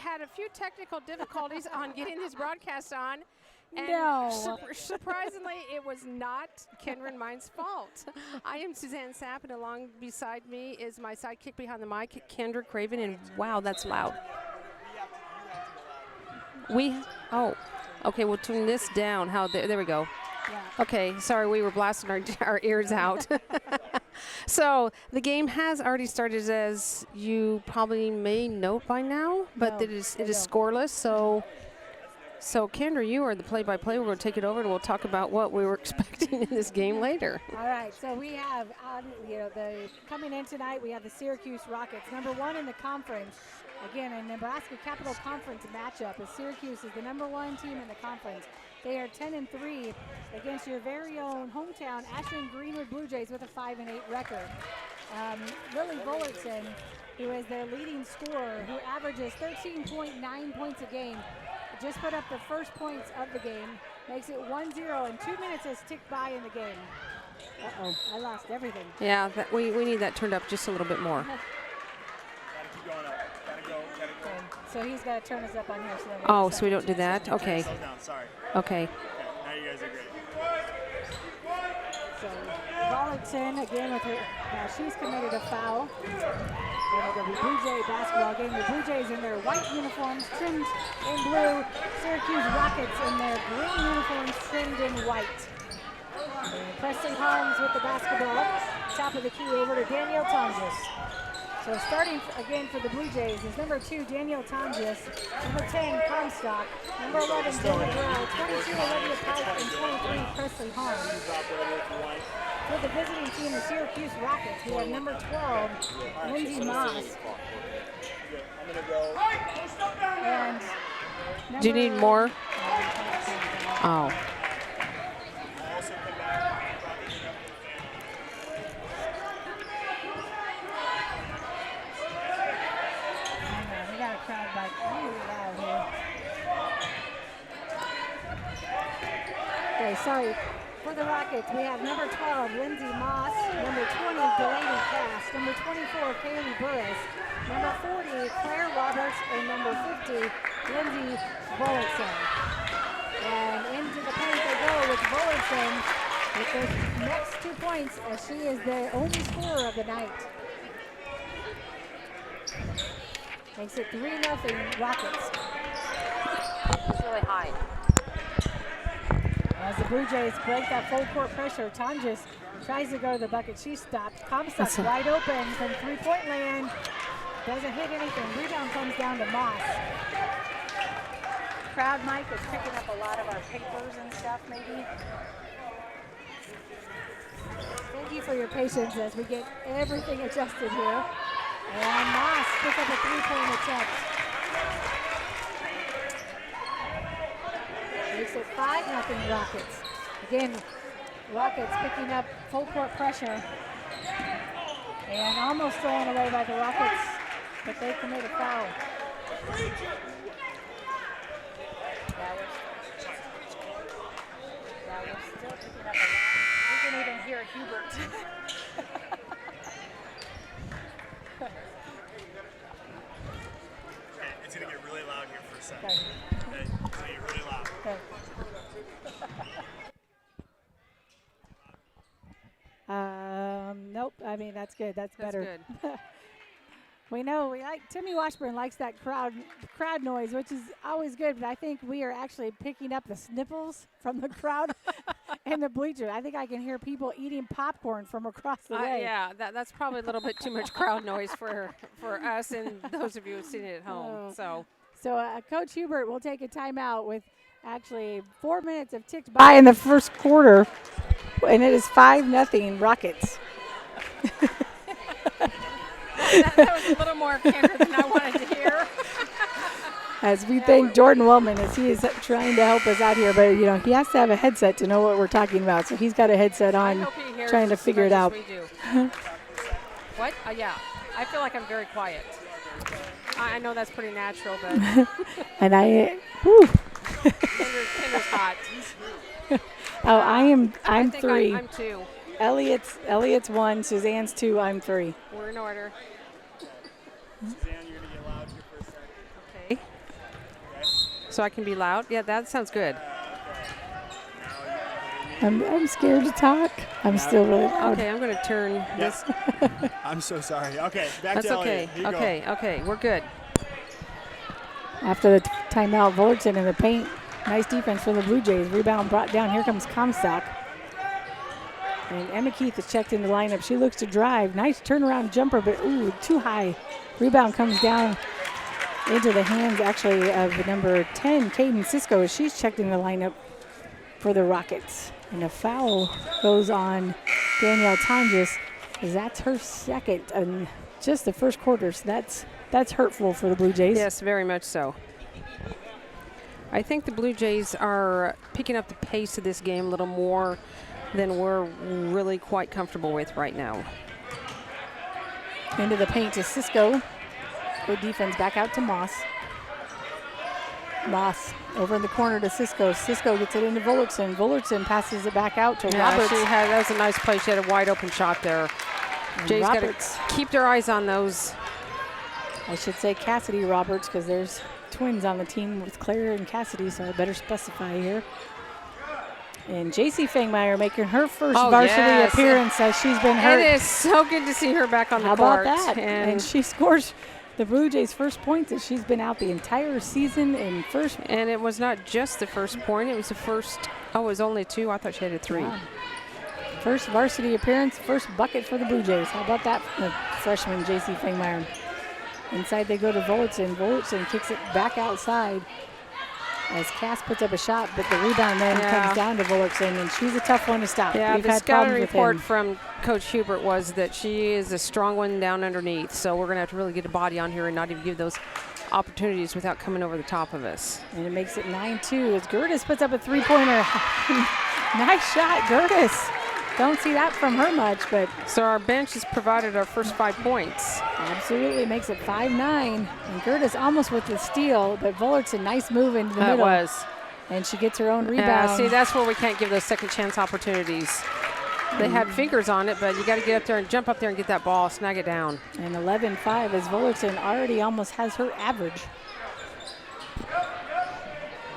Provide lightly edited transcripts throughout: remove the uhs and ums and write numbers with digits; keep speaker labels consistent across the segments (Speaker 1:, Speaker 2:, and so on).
Speaker 1: had a few technical difficulties on getting this broadcast on. And
Speaker 2: No.
Speaker 1: Surprisingly, it was not Kendra and mine's fault. I am Suzanne Sapp, and along beside me is my sidekick behind the mic, Kendra Craven, and wow, that's loud. Okay, we'll turn this down. There we go.
Speaker 2: Yeah.
Speaker 1: Okay, sorry, we were blasting our ears out. So the game has already started, as you probably may note by now, but it is scoreless. So Kendra, you are the play-by-play. We're going to take it over, and we'll talk about what we were expecting in this game later.
Speaker 2: All right, so we have, coming in tonight, we have the Syracuse Rockets, number 1 in the conference. Again, a Nebraska Capital Conference matchup, as Syracuse is the number 1 team in the conference. They are 10-3 against your very own hometown Ashland-Greenwood Blue Jays with a 5-8 record. Lily Bullerton, who is their leading scorer, who averages 13.9 points a game, just put up the first points of the game, makes it 1-0, and 2 minutes has ticked by in the game. Uh-oh, I lost everything.
Speaker 1: Yeah, we need that turned up just a little bit more.
Speaker 3: Gotta keep going up. Gotta go.
Speaker 2: Okay, so he's got to turn us up on here.
Speaker 1: So we don't do that? Okay.
Speaker 3: Slow down, sorry.
Speaker 1: Okay.
Speaker 3: Now you guys are great.
Speaker 2: So Bullerton, again, with her, she's committed a foul. And the Blue Jay basketball game. The Blue Jays in their white uniforms trimmed in blue. Syracuse Rockets in their green uniforms trimmed in white. And Presley Holmes with the basketball. Top of the key over to Danielle Tonjes. So starting again for the Blue Jays is number 2, Danielle Tonjes. Number 10, Comstock. Number 11, Jenna Brown. 22, Olivia Pike. And 23, Presley Holmes. For the visiting team, the Syracuse Rockets, we have number 12, Lindsay Moss. And
Speaker 1: do you need more? Oh.
Speaker 2: We got a crowd like really loud here. Okay, sorry. For the Rockets, we have number 12, Lindsay Moss, number 20, Delaney Cass, number 24, Kaylee Burris, number 40, Claire Roberts, and number 50, Lindsay Bullerton. And into the paint they go with Bullerton with the next 2 points, as she is the only scorer of the night. Makes it 3-0 Rockets.
Speaker 1: It's really high.
Speaker 2: As the Blue Jays break that full court pressure, Tonjes tries to go to the bucket. She stopped. Comstock wide open from three-point land. Doesn't hit anything. Rebound comes down to Moss. Crowd mic is picking up a lot of our papers and stuff, maybe. Thank you for your patience as we get everything adjusted here. And Moss picks up a three-point attempt. Makes it 5-0 Rockets. Again, Rockets picking up full court pressure and almost thrown away by the Rockets, but they commit a foul. We're still picking up a lot. We can even hear Hubert.
Speaker 3: Okay, it's gonna get really loud here for a second.
Speaker 2: Okay.
Speaker 3: Okay, it's gonna get really loud.
Speaker 2: Okay. Nope. I mean, that's good. That's better.
Speaker 1: Good.
Speaker 2: We know Timmy Washburn likes that crowd noise, which is always good. But I think we are actually picking up the snipples from the crowd and the bleacher. I think I can hear people eating popcorn from across the way.
Speaker 1: Yeah, that's probably a little bit too much crowd noise for us and those of you sitting at home. So
Speaker 2: Coach Hubert will take a timeout with actually 4 minutes have ticked by in the first quarter, and it is 5-0 Rockets.
Speaker 1: that was a little more Kendra than I wanted to hear.
Speaker 2: As we thank Jordan Wellman as he is trying to help us out here, but he has to have a headset to know what we're talking about, so he's got a headset on, trying to figure it out.
Speaker 1: We do. What? Yeah, I feel like I'm very quiet. I know that's pretty natural, but
Speaker 2: and whew.
Speaker 1: Kendra's hot.
Speaker 2: I'm 3.
Speaker 1: I'm 2.
Speaker 2: Elliot's 1, Suzanne's 2, I'm 3.
Speaker 1: We're in order.
Speaker 3: Suzanne, you're gonna get loud here for a second.
Speaker 1: Okay. So I can be loud? Yeah, that sounds good.
Speaker 2: I'm scared to talk. I'm still really loud.
Speaker 1: Okay, I'm going to turn this.
Speaker 3: I'm so sorry. Okay, back
Speaker 1: That's
Speaker 3: to Elliot.
Speaker 1: okay.
Speaker 3: Here you go.
Speaker 1: Okay, we're good.
Speaker 2: After the timeout, Fullerton in the paint. Nice defense for the Blue Jays. Rebound brought down. Here comes Comstock. And Emma Keith is checked in the lineup. She looks to drive. Nice turnaround jumper, but ooh, too high. Rebound comes down into the hands, actually, of number 10, Caden Cisco, as she's checked in the lineup for the Rockets. And a foul goes on Danielle Tonjes, as that's her second in just the first quarter. So that's hurtful for the Blue Jays.
Speaker 1: Yes, very much so. I think the Blue Jays are picking up the pace of this game a little more than we're really quite comfortable with right now.
Speaker 2: Into the paint to Cisco. Good defense back out to Moss. Moss over in the corner to Cisco. Cisco gets it into Fullerton. Fullerton passes it back out to Roberts.
Speaker 1: That was a nice play. She had a wide open shot there. Jay's got to keep their eyes on those.
Speaker 2: I should say Cassidy Roberts, because there's twins on the team with Claire and Cassidy, so I better specify here. And J.C. Fangmeyer making her first varsity appearance as she's been hurt.
Speaker 1: It is so good to see her back on the court.
Speaker 2: How about that? And she scores the Blue Jays' first points as she's been out the entire season in first.
Speaker 1: And it was not just the first point. It was the first. Oh, it was only 2. I thought she had a 3.
Speaker 2: Wow. First varsity appearance, first bucket for the Blue Jays. How about that from the freshman J.C. Fangmeyer? Inside they go to Fullerton. Fullerton kicks it back outside as Cass puts up a shot, but the rebound then comes down to Fullerton, and she's a tough one to stop.
Speaker 1: Yeah,
Speaker 2: We've
Speaker 1: the
Speaker 2: had
Speaker 1: scouting
Speaker 2: problems
Speaker 1: report
Speaker 2: with him.
Speaker 1: from Coach Hubert was that she is a strong one down underneath, so we're going to have to really get a body on here and not even give those opportunities without coming over the top of us.
Speaker 2: And it makes it 9-2 as Gertis puts up a three-pointer. Nice shot, Gertis. Don't see that from her much, but.
Speaker 1: So our bench has provided our first 5 points.
Speaker 2: Absolutely, makes it 5-9. And Gertis almost with the steal, but Fullerton, nice move into the middle.
Speaker 1: It was.
Speaker 2: And she gets her own rebound.
Speaker 1: See, that's where we can't give those second chance opportunities. They had fingers on it, but you got to get up there and jump up there and get that ball, snag it down.
Speaker 2: And 11-5 as Fullerton already almost has her average.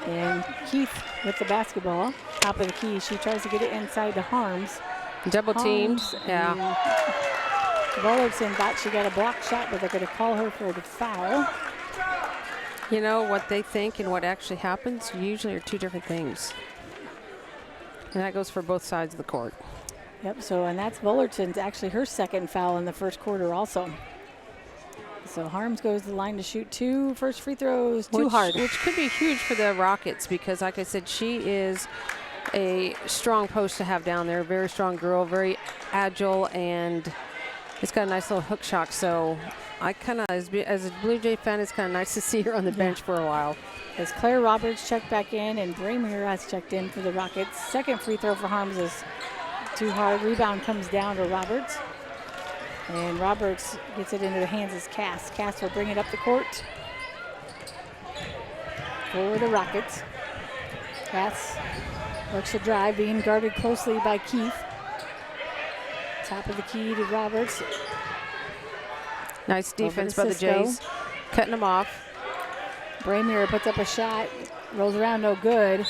Speaker 2: And Keith with the basketball, top of the key. She tries to get it inside to Harms.
Speaker 1: Double teams, yeah.
Speaker 2: Fullerton thought she got a block shot, but they're going to call her for the foul.
Speaker 1: You know, what they think and what actually happens usually are 2 different things. And that goes for both sides of the court.
Speaker 2: Yep, so, and that's Fullerton's actually her second foul in the first quarter also. So Harms goes to the line to shoot 2 first free throws, too hard.
Speaker 1: Which could be huge for the Rockets because, like I said, she is a strong post to have down there. Very strong girl, very agile, and it's got a nice little hook shot. So I kind of, as a Blue Jay fan, it's kind of nice to see her on the bench for a while.
Speaker 2: As Claire Roberts checked back in and Braymer has checked in for the Rockets. Second free throw for Harms is too hard. Rebound comes down to Roberts. And Roberts gets it into the hands of Cass. Cass will bring it up the court for the Rockets. Cass works the drive, being guarded closely by Keith. Top of the key to Roberts.
Speaker 1: Nice defense by the Jays, cutting them off.
Speaker 2: Braymer puts up a shot, rolls around, no good.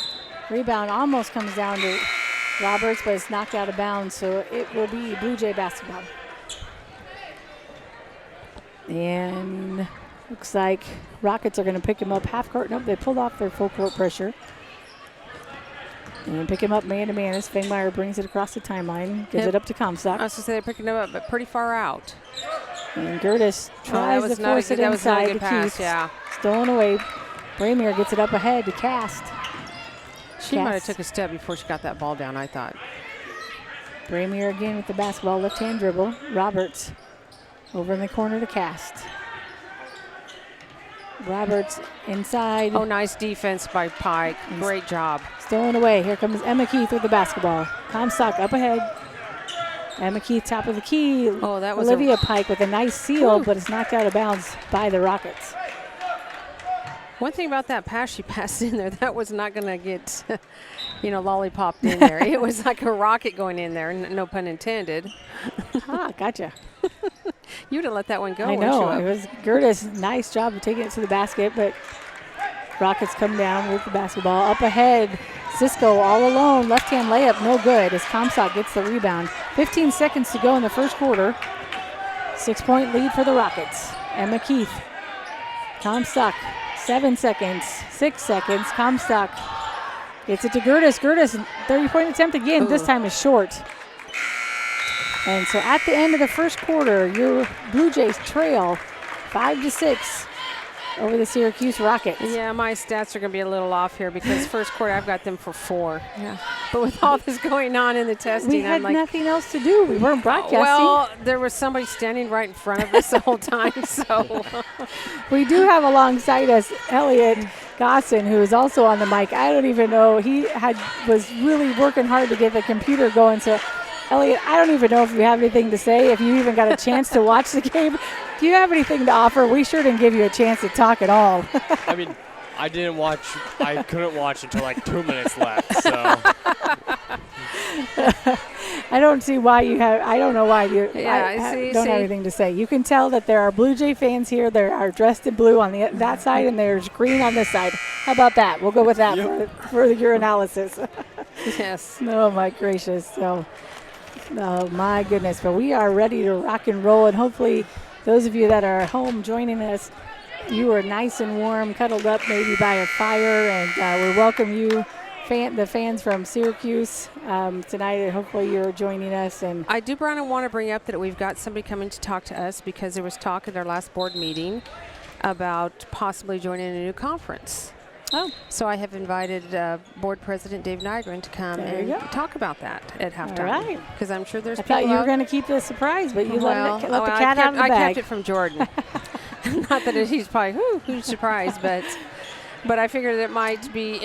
Speaker 2: Rebound almost comes down to Roberts, but it's knocked out of bounds, so it will be Blue Jay basketball. And looks like Rockets are going to pick him up half court. Nope, they pulled off their full court pressure. And pick him up man to man as Fangmeyer brings it across the timeline, gives it up to Comstock.
Speaker 1: I was going to say they're picking him up, but pretty far out.
Speaker 2: And Gertis tries to force it inside to Keith.
Speaker 1: Yeah.
Speaker 2: Stolen away. Braymer gets it up ahead to Cast.
Speaker 1: She might have took a step before she got that ball down, I thought.
Speaker 2: Braymer again with the basketball, left-hand dribble. Roberts over in the corner to Cast. Roberts inside.
Speaker 1: Oh, nice defense by Pike. Great job.
Speaker 2: Stolen away. Here comes Emma Keith with the basketball. Comstock up ahead. Emma Keith top of the key.
Speaker 1: Oh, that was
Speaker 2: Olivia Pike with a nice seal, but it's knocked out of bounds by the Rockets.
Speaker 1: One thing about that pass she passed in there, that was not going to get, lollipopped in there. It was like a rocket going in there, no pun intended.
Speaker 2: Gotcha.
Speaker 1: You would have let that one go.
Speaker 2: I know. It was Gertis. Nice job of taking it to the basket, but Rockets come down with the basketball. Up ahead, Cisco all alone. Left-hand layup, no good as Comstock gets the rebound. 15 seconds to go in the first quarter. 6-point lead for the Rockets. Emma Keith. Comstock, 7 seconds, 6 seconds. Comstock gets it to Gertis. Gertis, 30-point attempt again. Ooh. This time is short. And so at the end of the first quarter, your Blue Jays trail 5-6 over the Syracuse Rockets.
Speaker 1: Yeah, my stats are going to be a little off here because first quarter I've got them for 4. Yeah. But with all this going on in the testing,
Speaker 2: we had nothing else to do. We weren't broadcasting.
Speaker 1: Well, there was somebody standing right in front of us the whole time. So
Speaker 2: we do have alongside us Elliot Gosson, who is also on the mic. I don't even know. He was really working hard to get the computer going. So, Elliot, I don't even know if you have anything to say, if you even got a chance to watch the game. Do you have anything to offer? We sure didn't give you a chance to talk at all.
Speaker 4: I mean, I couldn't watch until like 2 minutes left, so.
Speaker 2: I don't see why you have, I don't know why you don't have anything to say. You can tell that there are Blue Jay fans here. They are dressed in blue on that side, and there's green on this side. How about that? We'll go with that for your analysis.
Speaker 1: Yes.
Speaker 2: Oh, my gracious. So, oh, my goodness. But we are ready to rock and roll, and hopefully those of you that are home joining us, you are nice and warm, cuddled up maybe by a fire, and we welcome you, the fans from Syracuse, tonight. Hopefully you're joining us. And
Speaker 1: I do, Brian, want to bring up that we've got somebody coming to talk to us because there was talk at our last board meeting about possibly joining a new conference.
Speaker 2: Oh.
Speaker 1: So I have invited Board President Dave Nygren to come and talk about that at halftime.
Speaker 2: All right.
Speaker 1: Because I'm sure there's
Speaker 2: I
Speaker 1: people
Speaker 2: thought you were going to keep it a surprise, but you let the cat out of the bag.
Speaker 1: I kept it from Jordan. Not that he's probably, who's surprised, but I figured it might be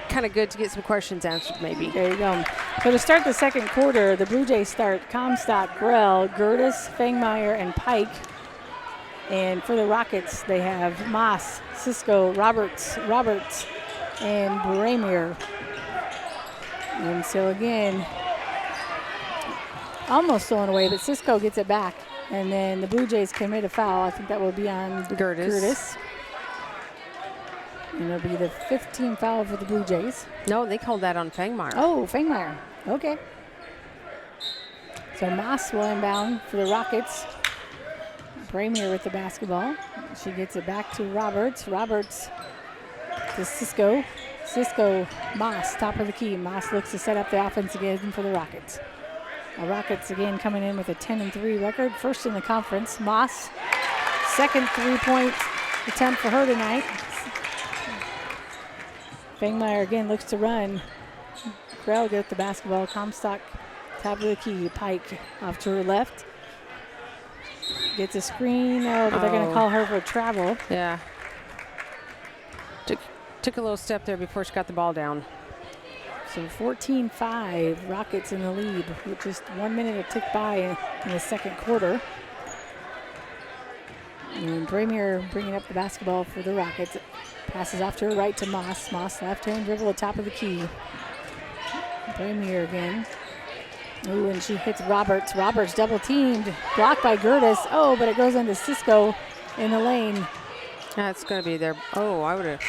Speaker 1: kind of good to get some questions answered maybe.
Speaker 2: There you go. So to start the second quarter, the Blue Jays start Comstock, Grell, Gertis, Fangmeyer, and Pike. And for the Rockets, they have Moss, Cisco, Roberts, and Bramier. And so again, almost stolen away, but Cisco gets it back. And then the Blue Jays commit a foul. I think that will be on Gertis. And it'll be the 15th foul for the Blue Jays.
Speaker 1: No, they called that on Fangmeyer.
Speaker 2: Oh, Fangmeyer. Okay. So Moss will inbound for the Rockets. Bramier with the basketball. She gets it back to Roberts. Roberts to Cisco. Cisco, Moss, top of the key. Moss looks to set up the offense again for the Rockets. The Rockets again coming in with a 10-3 record. First in the conference. Moss, second 3-point attempt for her tonight. Fangmeyer again looks to run. Grell gets the basketball. Comstock, top of the key. Pike off to her left. Gets a screen, but they're going to call her for travel.
Speaker 1: Yeah. Took a little step there before she got the ball down.
Speaker 2: So 14-5, Rockets in the lead with just 1 minute to tick by in the second quarter. And Bramier bringing up the basketball for the Rockets. Passes off to her right to Moss. Moss left-hand dribble at top of the key. Bramier again. Ooh, and she hits Roberts. Roberts double teamed, blocked by Gertis. Oh, but it goes into Cisco in the lane.
Speaker 1: That's going to be there. Oh, I would have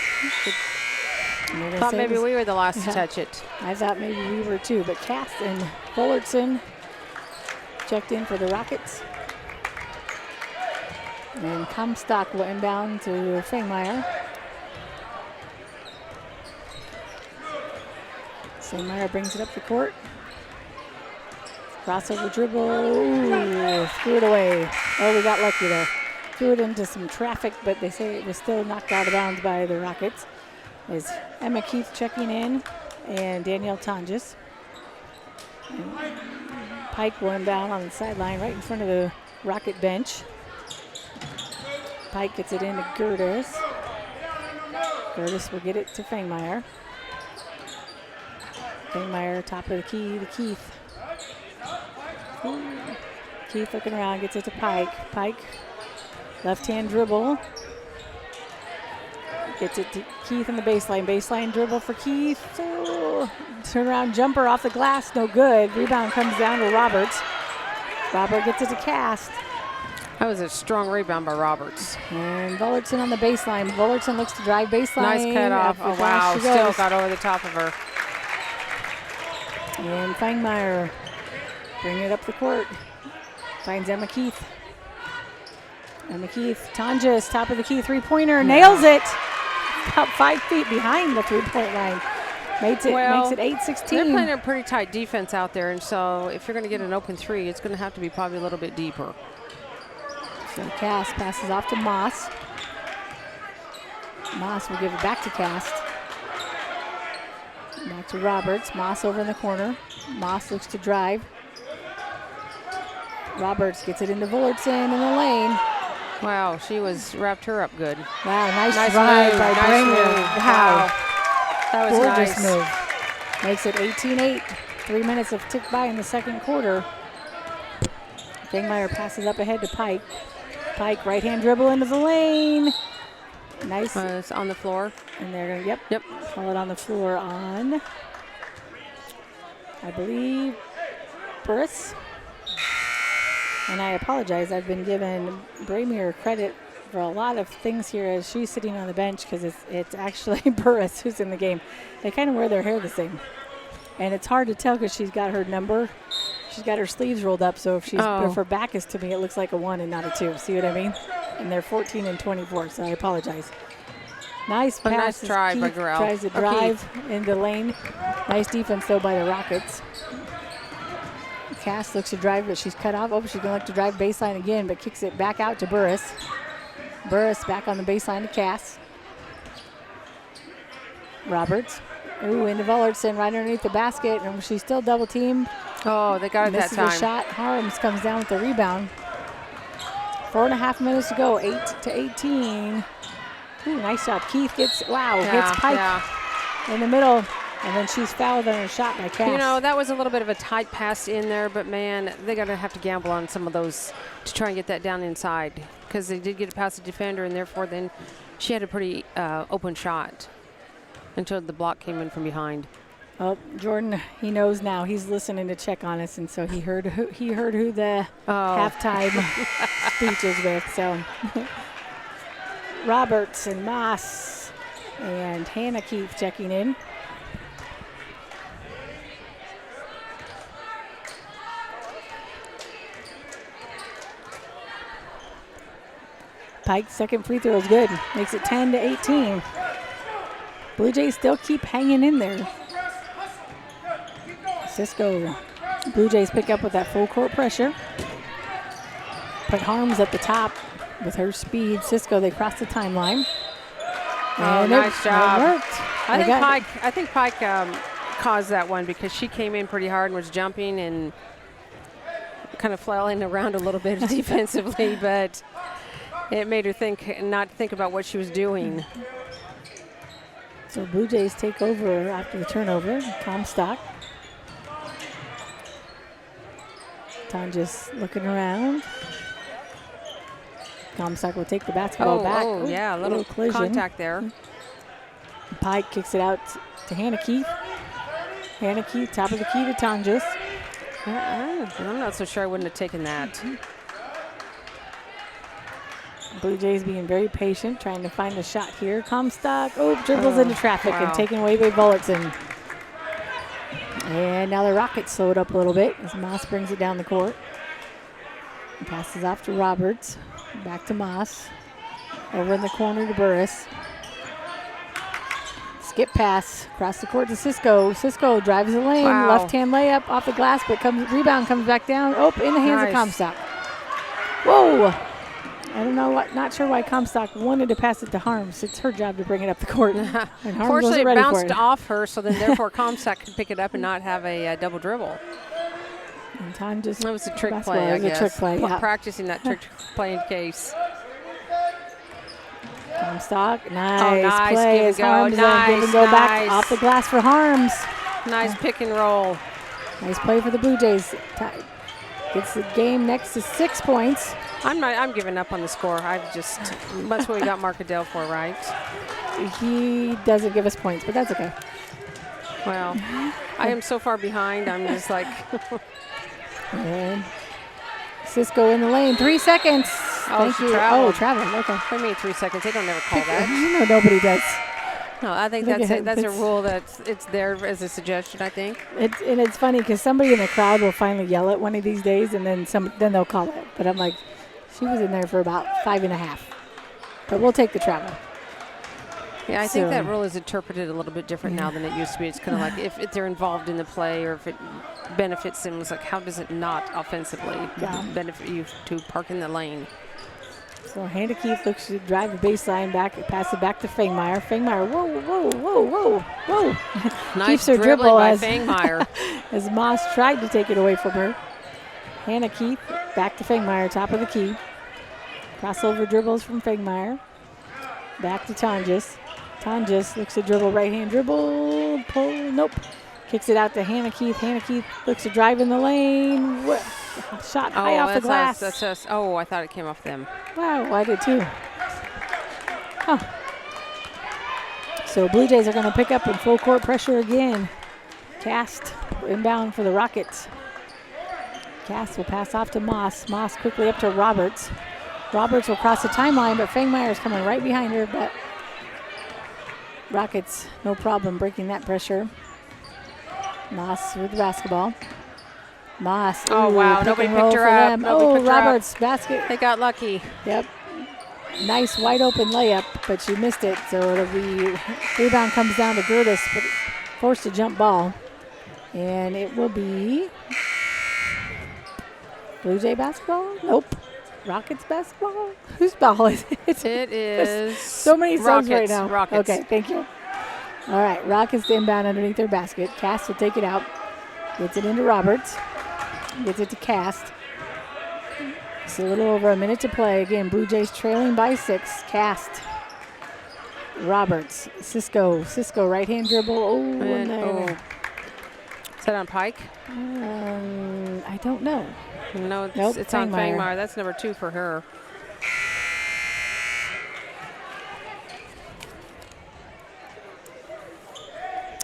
Speaker 1: thought maybe we were the last to touch it.
Speaker 2: I thought maybe we were too, but Cass and Fullerton checked in for the Rockets. And Comstock will inbound to Fangmeyer. Fangmeyer brings it up the court. Crossover dribble, ooh, threw it away. Oh, we got lucky there. Threw it into some traffic, but they say it was still knocked out of bounds by the Rockets. Is Emma Keith checking in and Danielle Tonjes. Pike will inbound on the sideline right in front of the Rocket bench. Pike gets it into Gertis. Gertis will get it to Fangmeyer. Fangmeyer, top of the key to Keith. Ooh. Keith looking around, gets it to Pike. Pike, left-hand dribble. Gets it to Keith in the baseline. Baseline dribble for Keith. Oh, turn around jumper off the glass, no good. Rebound comes down to Roberts. Robert gets it to Cast.
Speaker 1: That was a strong rebound by Roberts.
Speaker 2: And Bullerton on the baseline. Bullerton looks to drive baseline.
Speaker 1: Nice cut off.
Speaker 2: After
Speaker 1: Oh,
Speaker 2: dash
Speaker 1: wow.
Speaker 2: she
Speaker 1: Still
Speaker 2: goes.
Speaker 1: got over the top of her.
Speaker 2: And Fangmeyer bring it up the court. Finds Emma Keith. Emma Keith, Tonjes, top of the key three-pointer, nails it. About 5 feet behind the three-point line. Makes it 8-16.
Speaker 1: They're playing a pretty tight defense out there, and so if you're going to get an open three, it's going to have to be probably a little bit deeper.
Speaker 2: So Cass passes off to Moss. Moss will give it back to Cast. Back to Roberts. Moss over in the corner. Moss looks to drive. Roberts gets it into Bullerton in the lane.
Speaker 1: Wow, she wrapped her up good.
Speaker 2: Wow, nice drive
Speaker 1: move,
Speaker 2: by
Speaker 1: nice
Speaker 2: Brainerd.
Speaker 1: move. Wow. That was
Speaker 2: Gorgeous
Speaker 1: nice.
Speaker 2: move. Makes it 18-8. 3 minutes have ticked by in the second quarter. Fangmeyer passes up ahead to Pike. Pike, right-hand dribble into the lane. Nice.
Speaker 1: It's on the floor.
Speaker 2: And they're going to,
Speaker 1: Yep.
Speaker 2: call it on the floor on, I believe, Burris. And I apologize, I've been given Bramier credit for a lot of things here as she's sitting on the bench because it's actually Burris who's in the game. They kind of wear their hair the same. And it's hard to tell because she's got her number. She's got her sleeves rolled up, so if her back is to me, it looks like a 1 and not a 2. See what I mean? And they're 14 and 24, so I apologize. Nice pass.
Speaker 1: Nice try by
Speaker 2: Keith
Speaker 1: Garrell.
Speaker 2: tries to drive into the lane. Nice defense, though, by the Rockets. Cass looks to drive, but she's cut off. Oh, she's going to look to drive baseline again, but kicks it back out to Burris. Burris back on the baseline to Cass. Roberts. Ooh, into Bullerton right underneath the basket, and she's still double teamed.
Speaker 1: Oh, they got it that
Speaker 2: Misses
Speaker 1: time.
Speaker 2: a shot. Harms comes down with the rebound. 4.5 minutes to go, 8-18. Ooh, nice job. Keith gets, hits Pike in the middle, and then she's fouled on a shot by Cass.
Speaker 1: You know, that was a little bit of a tight pass in there, but man, they're going to have to gamble on some of those to try and get that down inside because they did get it past the defender, and therefore then she had a pretty open shot until the block came in from behind.
Speaker 2: Oh, Jordan, he knows now. He's listening to check on us, and so he heard who the halftime speech is with. So Roberts and Moss and Hannah Keith checking in. Pike's second free throw is good. Makes it 10-18. Blue Jays still keep hanging in there. Cisco, Blue Jays pick up with that full court pressure. Put Harms at the top with her speed. Cisco, they cross the timeline.
Speaker 1: Oh, nice job.
Speaker 2: It worked.
Speaker 1: I think Pike caused that one because she came in pretty hard and was jumping and kind of flailing around a little bit defensively, but it made her not think about what she was doing.
Speaker 2: So Blue Jays take over after the turnover. Comstock. Tonjes looking around. Comstock will take the basketball back.
Speaker 1: Oh, yeah, a little
Speaker 2: collision.
Speaker 1: contact there.
Speaker 2: Pike kicks it out to Hannah Keith. Hannah Keith, top of the key to Tonjes.
Speaker 1: I'm not so sure I wouldn't have taken that.
Speaker 2: Blue Jays being very patient, trying to find a shot here. Comstock, dribbles into traffic and taken away by Bullerton. And now the Rockets slow it up a little bit as Moss brings it down the court. And passes off to Roberts. Back to Moss. Over in the corner to Burris. Skip pass across the court to Cisco. Cisco drives the lane.
Speaker 1: Wow.
Speaker 2: Left-hand layup off the glass, but rebound comes back down. In the hands of Comstock. Whoa! I don't know not sure why Comstock wanted to pass it to Harms. It's her job to bring it up the court. And Harms
Speaker 1: Fortunately,
Speaker 2: wasn't
Speaker 1: it
Speaker 2: ready for
Speaker 1: bounced
Speaker 2: it.
Speaker 1: off her, so then therefore Comstock could pick it up and not have a double dribble.
Speaker 2: And time just
Speaker 1: That was a trick play, I guess.
Speaker 2: A trick play, yeah.
Speaker 1: Practicing that trick play in case.
Speaker 2: Comstock, nice
Speaker 1: Give
Speaker 2: play
Speaker 1: and
Speaker 2: as
Speaker 1: go.
Speaker 2: Harms give and go back off the glass for Harms.
Speaker 1: Nice pick and roll.
Speaker 2: Nice play for the Blue Jays. Gets the game next to 6 points.
Speaker 1: I'm giving up on the score. That's what we got Markadale for, right?
Speaker 2: He doesn't give us points, but that's okay.
Speaker 1: Well, I am so far behind. I'm just like.
Speaker 2: And Cisco in the lane. 3 seconds.
Speaker 1: Oh,
Speaker 2: Thank
Speaker 1: she
Speaker 2: you.
Speaker 1: traveled.
Speaker 2: Oh, traveling. Okay.
Speaker 1: For me, 3 seconds. They don't ever call that.
Speaker 2: You know nobody does.
Speaker 1: No, I think
Speaker 2: Look
Speaker 1: that's
Speaker 2: at
Speaker 1: it. That's a
Speaker 2: it's-
Speaker 1: rule it's there as a suggestion, I think.
Speaker 2: And it's funny because somebody in the crowd will finally yell it one of these days, and then they'll call it. But I'm like, she was in there for about 5.5. But we'll take the travel.
Speaker 1: Yeah, I think that
Speaker 2: So-
Speaker 1: rule is interpreted a little bit different now than it used to be. It's kind of like if they're involved in the play or if it benefits them, it's like how does it not offensively benefit you to park in the lane?
Speaker 2: So Hannah Keith looks to drive the baseline back, pass it back to Fangmeyer. Fangmeyer, whoa.
Speaker 1: Nice
Speaker 2: Keeps her
Speaker 1: dribbling
Speaker 2: dribble
Speaker 1: by
Speaker 2: as-
Speaker 1: Fangmeyer.
Speaker 2: As Moss tried to take it away from her. Hannah Keith back to Fangmeyer, top of the key. Crossover dribbles from Fangmeyer. Back to Tonjes. Tonjes looks to dribble, right hand dribble, pull, nope. Kicks it out to Hannah Keith. Hannah Keith looks to drive in the lane. Shot high off the glass.
Speaker 1: That's us. Oh, I thought it came off them.
Speaker 2: Wow, I did too. Huh. So Blue Jays are going to pick up in full court pressure again. Cast inbound for the Rockets. Cast will pass off to Moss. Moss quickly up to Roberts. Roberts will cross the timeline, but Fangmeyer is coming right behind her. But Rockets, no problem breaking that pressure. Moss with the basketball. Moss.
Speaker 1: Oh,
Speaker 2: ooh,
Speaker 1: wow.
Speaker 2: pick
Speaker 1: Nobody
Speaker 2: and roll
Speaker 1: picked her
Speaker 2: for
Speaker 1: up.
Speaker 2: them.
Speaker 1: Nobody
Speaker 2: Oh,
Speaker 1: picked her up.
Speaker 2: Roberts basket.
Speaker 1: They got lucky.
Speaker 2: Yep. Nice wide open layup, but she missed it. So it'll be rebound comes down to Gertis, but forced a jump ball. And it will be Blue Jay basketball? Nope. Rockets basketball? Whose ball is it?
Speaker 1: It is
Speaker 2: So many subs right
Speaker 1: Rockets,
Speaker 2: now.
Speaker 1: Rockets.
Speaker 2: Okay, thank you. All right, Rockets to inbound underneath their basket. Cast will take it out. Gets it into Roberts. Gets it to Cast. It's a little over a minute to play. Again, Blue Jays trailing by 6. Cast. Roberts. Cisco right hand dribble. Oh, and there.
Speaker 1: Is that on Pike?
Speaker 2: I don't know.
Speaker 1: No, it's,
Speaker 2: Nope,
Speaker 1: it's on
Speaker 2: Fangmeyer.
Speaker 1: Fangmeyer. That's number 2 for her.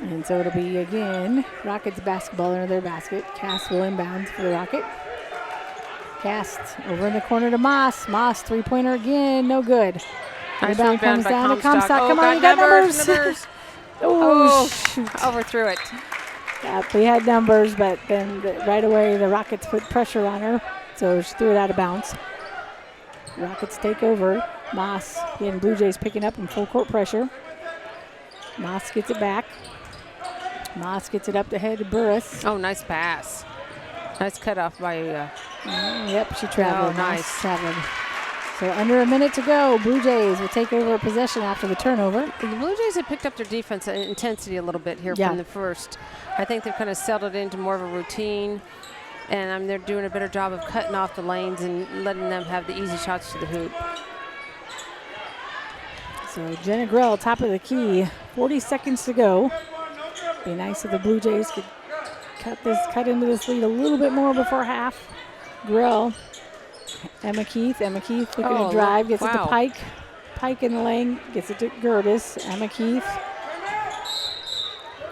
Speaker 2: And so it'll be again Rockets basketball under their basket. Cast will inbound for the Rocket. Cast over in the corner to Moss. Moss 3-pointer again, no good.
Speaker 1: Nice
Speaker 2: Rebound
Speaker 1: rebound
Speaker 2: comes
Speaker 1: by
Speaker 2: down to
Speaker 1: Comstock.
Speaker 2: Comstock.
Speaker 1: Oh,
Speaker 2: Come on,
Speaker 1: got
Speaker 2: you got numbers.
Speaker 1: numbers.
Speaker 2: Oh,
Speaker 1: Oh,
Speaker 2: shoot.
Speaker 1: Overthrew it.
Speaker 2: Yep, we had numbers, but then right away the Rockets put pressure on her, so she threw it out of bounds. Rockets take over. Moss, again, Blue Jays picking up in full court pressure. Moss gets it back. Moss gets it up the head to Burris.
Speaker 1: Oh, nice pass. Nice cutoff by.
Speaker 2: Yep, she traveled.
Speaker 1: Oh, nice.
Speaker 2: Traveled. So under a minute to go. Blue Jays will take over possession after the turnover.
Speaker 1: The Blue Jays have picked up their defense intensity a little bit here
Speaker 2: Yeah.
Speaker 1: from the first. I think they've kind of settled into more of a routine, and they're doing a better job of cutting off the lanes and letting them have the easy shots to the hoop.
Speaker 2: So Jenna Grell, top of the key. 40 seconds to go. Be nice if the Blue Jays could cut into this lead a little bit more before half. Grell, Emma Keith looking
Speaker 1: Oh,
Speaker 2: to drive, gets it to
Speaker 1: wow.
Speaker 2: Pike. Pike in the lane, gets it to Gertis. Emma Keith.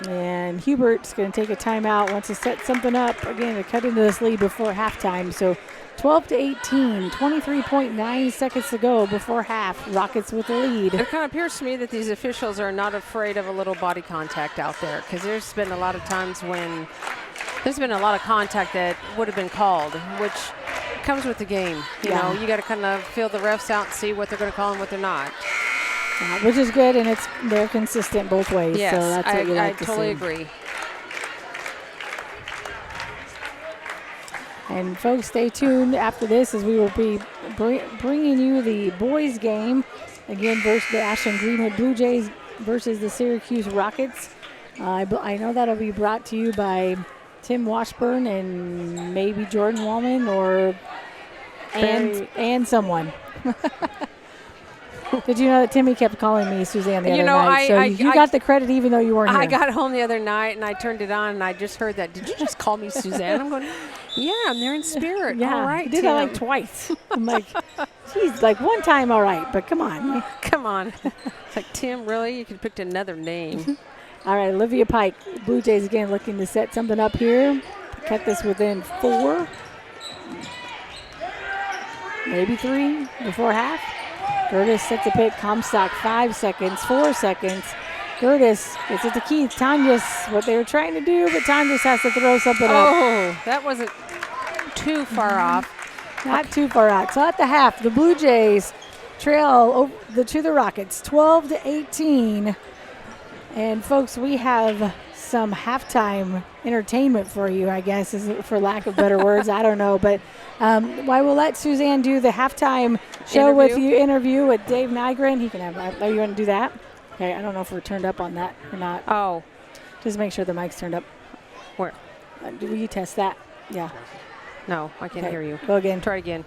Speaker 2: And Hubert's going to take a timeout, wants to set something up again to cut into this lead before halftime. So 12-18, 23.9 seconds to go before half. Rockets with the lead.
Speaker 1: It kind of appears to me that these officials are not afraid of a little body contact out there, because there's been a lot of times when there's been a lot of contact that would have been called, which comes with the game. You know, you got to kind of feel the refs out and see what they're going to call and what they're not.
Speaker 2: Which is good, and they're consistent both ways.
Speaker 1: Yes,
Speaker 2: so that's what we
Speaker 1: I
Speaker 2: like to
Speaker 1: totally
Speaker 2: see.
Speaker 1: agree.
Speaker 2: And folks, stay tuned after this as we will be bringing you the boys game again versus the Ashland-Greenwood Blue Jays versus the Syracuse Rockets. I know that'll be brought to you by Tim Washburn and maybe Jordan Wallman or and someone. Did you know that Timmy kept calling me Suzanne the other night? So you got the credit even though you weren't here.
Speaker 1: I got home the other night and I turned it on and I just heard that. Did you just call me Suzanne? I'm going, yeah, I'm there in spirit.
Speaker 2: Yeah,
Speaker 1: all right,
Speaker 2: I did
Speaker 1: Tim.
Speaker 2: that like twice. I'm like, geez, like one time all right, but come on.
Speaker 1: Come on. It's like, Tim, really? You could have picked another name.
Speaker 2: All right, Olivia Pike, Blue Jays again looking to set something up here. Cut this within 4. maybe 3 before half. Gertis sets a pick. Comstock 5 seconds, 4 seconds. Gertis gets it to Keith. Tanya's what they were trying to do, but Tanya just has to throw something up.
Speaker 1: Oh, that wasn't too far off.
Speaker 2: Not too far out. So at the half, the Blue Jays trail to the Rockets, 12-18. And folks, we have some halftime entertainment for you, I guess, for lack of better words. I don't know, but why we'll let Suzanne do the halftime show interview with Dave Nygren. He can have that. Oh, you want to do that? Okay, I don't know if we're turned up on that or not.
Speaker 1: Oh.
Speaker 2: Just make sure the mic's turned up.
Speaker 1: Where?
Speaker 2: Will you test that? Yeah.
Speaker 1: No, I can't hear you.
Speaker 2: Go again.
Speaker 1: Try again.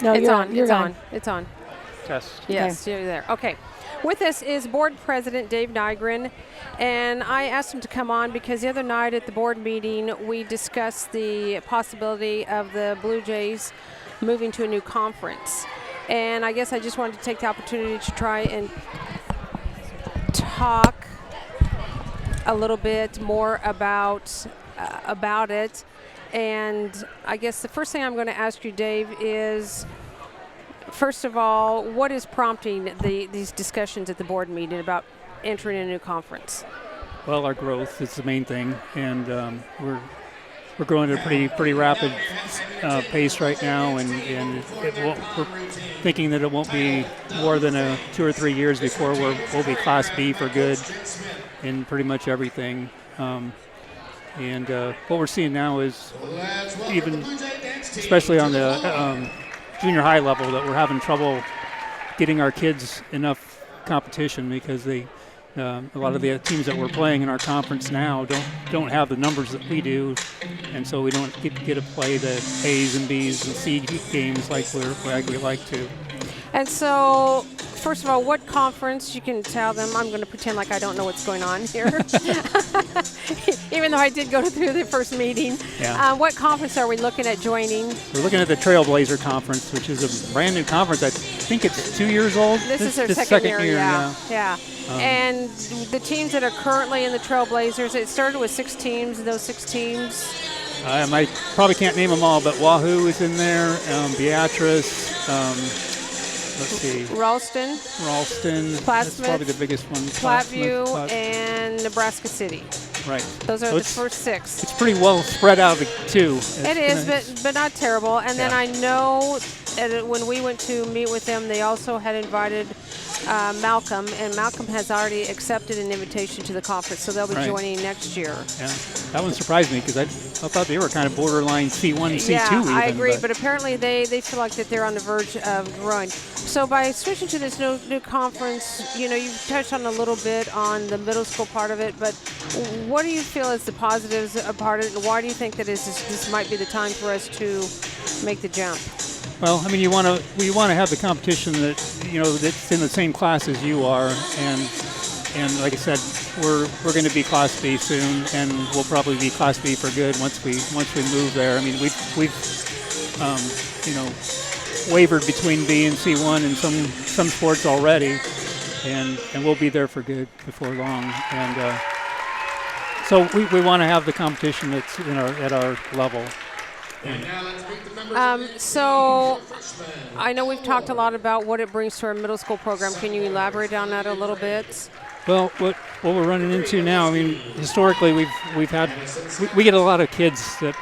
Speaker 2: No,
Speaker 1: it's
Speaker 2: you're
Speaker 1: on.
Speaker 2: You're
Speaker 1: it's
Speaker 2: on.
Speaker 1: on. It's on.
Speaker 5: Test.
Speaker 1: Yes, you're there. Okay. With us is board president Dave Nygren, and I asked him to come on because the other night at the board meeting we discussed the possibility of the Blue Jays moving to a new conference. And I guess I just wanted to take the opportunity to try and talk a little bit more about it. And I guess the first thing I'm going to ask you, Dave, is first of all, what is prompting these discussions at the board meeting about entering a new conference?
Speaker 5: Well, our growth is the main thing, and we're growing at a pretty rapid pace right now, and we're thinking that it won't be more than 2 or 3 years before we'll be Class B for good in pretty much everything. And what we're seeing now is even, especially on the junior high level, that we're having trouble getting our kids enough competition because a lot of the teams that we're playing in our conference now don't have the numbers that we do, and so we don't get to play the A's and B's and C games like we like to.
Speaker 1: And so, first of all, what conference? You can tell them. I'm going to pretend like I don't know what's going on here, even though I did go through the first meeting.
Speaker 5: Yeah.
Speaker 1: What conference are we looking at joining?
Speaker 5: We're looking at the Trailblazer Conference, which is a brand new conference. I think it's 2 years old.
Speaker 1: This is their second year, yeah. And the teams that are currently in the Trailblazers, it started with 6 teams. Those 6 teams.
Speaker 5: I probably can't name them all, but Wahoo is in there, Beatrice. Let's see.
Speaker 1: Ralston.
Speaker 5: That's probably the biggest one.
Speaker 1: Platteview and Nebraska City.
Speaker 5: Right.
Speaker 1: Those are the first 6.
Speaker 5: It's pretty well spread out too.
Speaker 1: It is, but not terrible. And then I know when we went to meet with them, they also had invited Malcolm, and Malcolm has already accepted an invitation to the conference, so they'll be joining next year.
Speaker 5: Yeah, that one surprised me because I thought they were kind of borderline C1, C2 even.
Speaker 1: I agree, but apparently they feel like that they're on the verge of growing. So by switching to this new conference, you've touched on a little bit on the middle school part of it, but what do you feel is the positives part of it, and why do you think that this might be the time for us to make the jump?
Speaker 5: Well, I mean, we want to have the competition that's in the same class as you are, and like I said, we're going to be Class B soon, and we'll probably be Class B for good once we move there. I mean, we've wavered between B and C1 in some sports already, and we'll be there for good before long. And so we want to have the competition that's at our level.
Speaker 1: So I know we've talked a lot about what it brings to our middle school program. Can you elaborate on that a little bit?
Speaker 5: Well, what we're running into now, I mean, historically we get a lot of kids that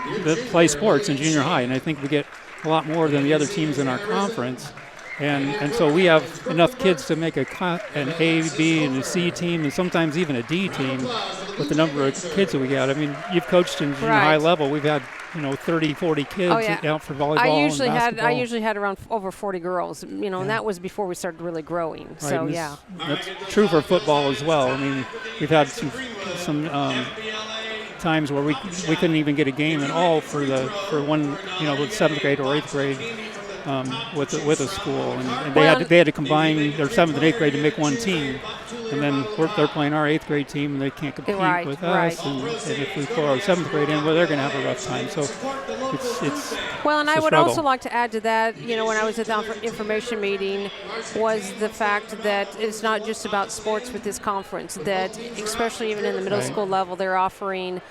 Speaker 5: play sports in junior high, and I think we get a lot more than the other teams in our conference. And so we have enough kids to make an A, B, and a C team, and sometimes even a D team with the number of kids that we got. I mean, you've coached in junior high level. We've had 30, 40 kids out for volleyball and basketball.
Speaker 1: I usually had around over 40 girls, and that was before we started really growing. Right, so
Speaker 5: that's true for football as well. I mean, we've had some times where we couldn't even get a game at all for one with 7th grade or 8th grade. With a school, and they had to combine their 7th and 8th grade to make one team, and then they're playing our 8th grade team, and they can't compete with us. And if we throw our 7th grade in, well, they're going to have a rough time. So it's
Speaker 1: well, and I would
Speaker 5: struggle.
Speaker 1: also like to add to that. When I was at the information meeting, was the fact that it's not just about sports with this conference. That especially even in the middle school level, they're offering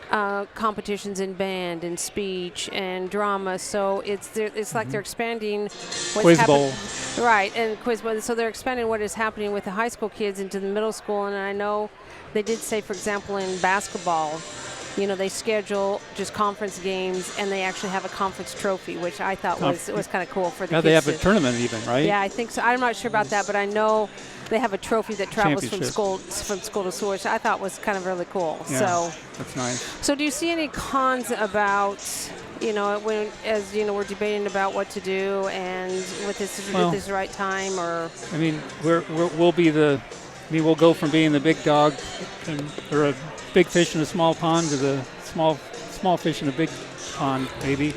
Speaker 1: competitions in band and speech and drama. So it's like they're expanding what's
Speaker 5: Quiz bowl.
Speaker 1: Right, and quiz bowl. So they're expanding what is happening with the high school kids into the middle school. And I know they did say, for example, in basketball, they schedule just conference games, and they actually have a conference trophy, which I thought was kind of cool for the kids.
Speaker 5: They have a tournament even, right?
Speaker 1: Yeah, I think so. I'm not sure about that, but I know they have a trophy that travels from
Speaker 5: Championship.
Speaker 1: school to school, which I thought was kind of really cool.
Speaker 5: Yeah,
Speaker 1: so
Speaker 5: that's nice.
Speaker 1: So do you see any cons about, as we're debating about what to do, and with this the right time, or?
Speaker 5: I mean, we'll go from being the big dog or a big fish in a small pond to the small fish in a big pond, maybe.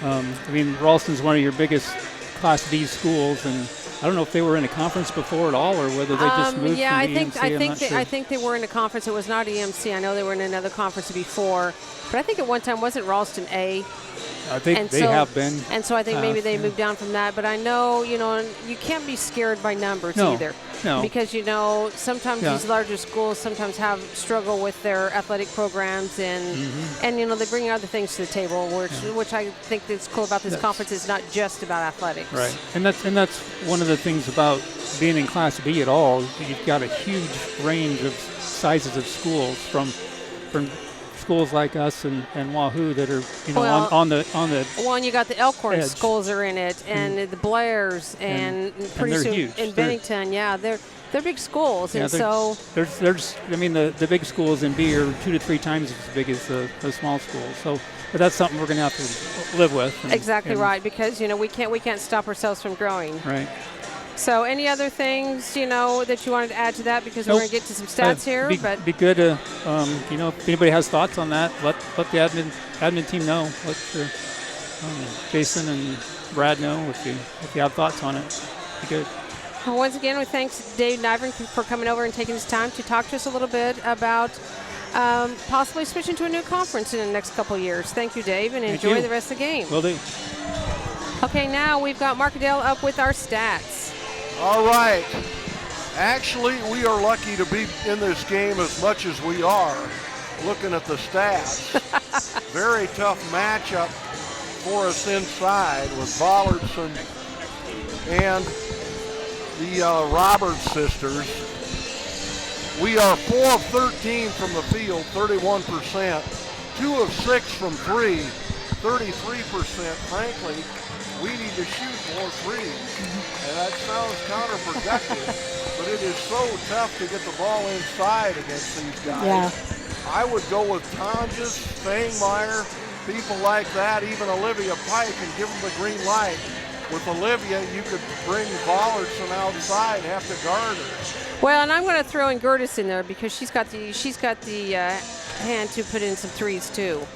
Speaker 5: I mean, Ralston's one of your biggest Class D schools, and I don't know if they were in a conference before at all, or whether they just moved
Speaker 1: yeah,
Speaker 5: from the EMC.
Speaker 1: I think they were in a conference. It was not EMC. I know they were in another conference before, but I think at one time wasn't Ralston A.
Speaker 5: I think they have been.
Speaker 1: And so I think maybe they moved down from that. But I know, you can't be scared by numbers either.
Speaker 5: No.
Speaker 1: Because, sometimes these larger schools sometimes struggle with their athletic programs, and they bring other things to the table, which I think is cool about this conference. Is not just about athletics.
Speaker 5: Right. And that's one of the things about being in Class B at all. You've got a huge range of sizes of schools from schools like us and Wahoo that are on the
Speaker 1: well, and you got the Elkhorn
Speaker 5: edge.
Speaker 1: Schools are in it, and the Blairs, and pretty soon
Speaker 5: huge.
Speaker 1: in Bennington. They're big schools, and so
Speaker 5: there's the big schools in B are 2 to 3 times as big as the small schools. So, but that's something we're going to have to live with.
Speaker 1: Exactly right, because we can't stop ourselves from growing.
Speaker 5: Right.
Speaker 1: So, any other things that you wanted to add to that? Because we're going to get to some stats here. But
Speaker 5: be good. If anybody has thoughts on that, let the admin team know. Let Jason and Brad know if you have thoughts on it. Be good.
Speaker 1: Well, once again, we thanks Dave Nivern for coming over and taking his time to talk to us a little bit about possibly switching to a new conference in the next couple of years. Thank you, Dave, and enjoy the rest of the game.
Speaker 5: Will do.
Speaker 1: Okay, now we've got Mark Adele up with our stats.
Speaker 6: All right. Actually, we are lucky to be in this game as much as we are, looking at the stats. Very tough matchup for us inside with Bollardson and the Roberts sisters. We are 4 of 13 from the field, 31%. 2 of 6 from 3, 33%. Frankly, we need to shoot more threes. And that sounds counterproductive, but it is so tough to get the ball inside against these guys.
Speaker 2: Yeah.
Speaker 6: I would go with Tonjes, Fangmeyer, people like that, even Olivia Pike, and give them the green light. With Olivia, you could bring Bollardson outside and have to guard her.
Speaker 1: Well, and I'm going to throw in Gertis in there because she's got the hand to put in some threes too.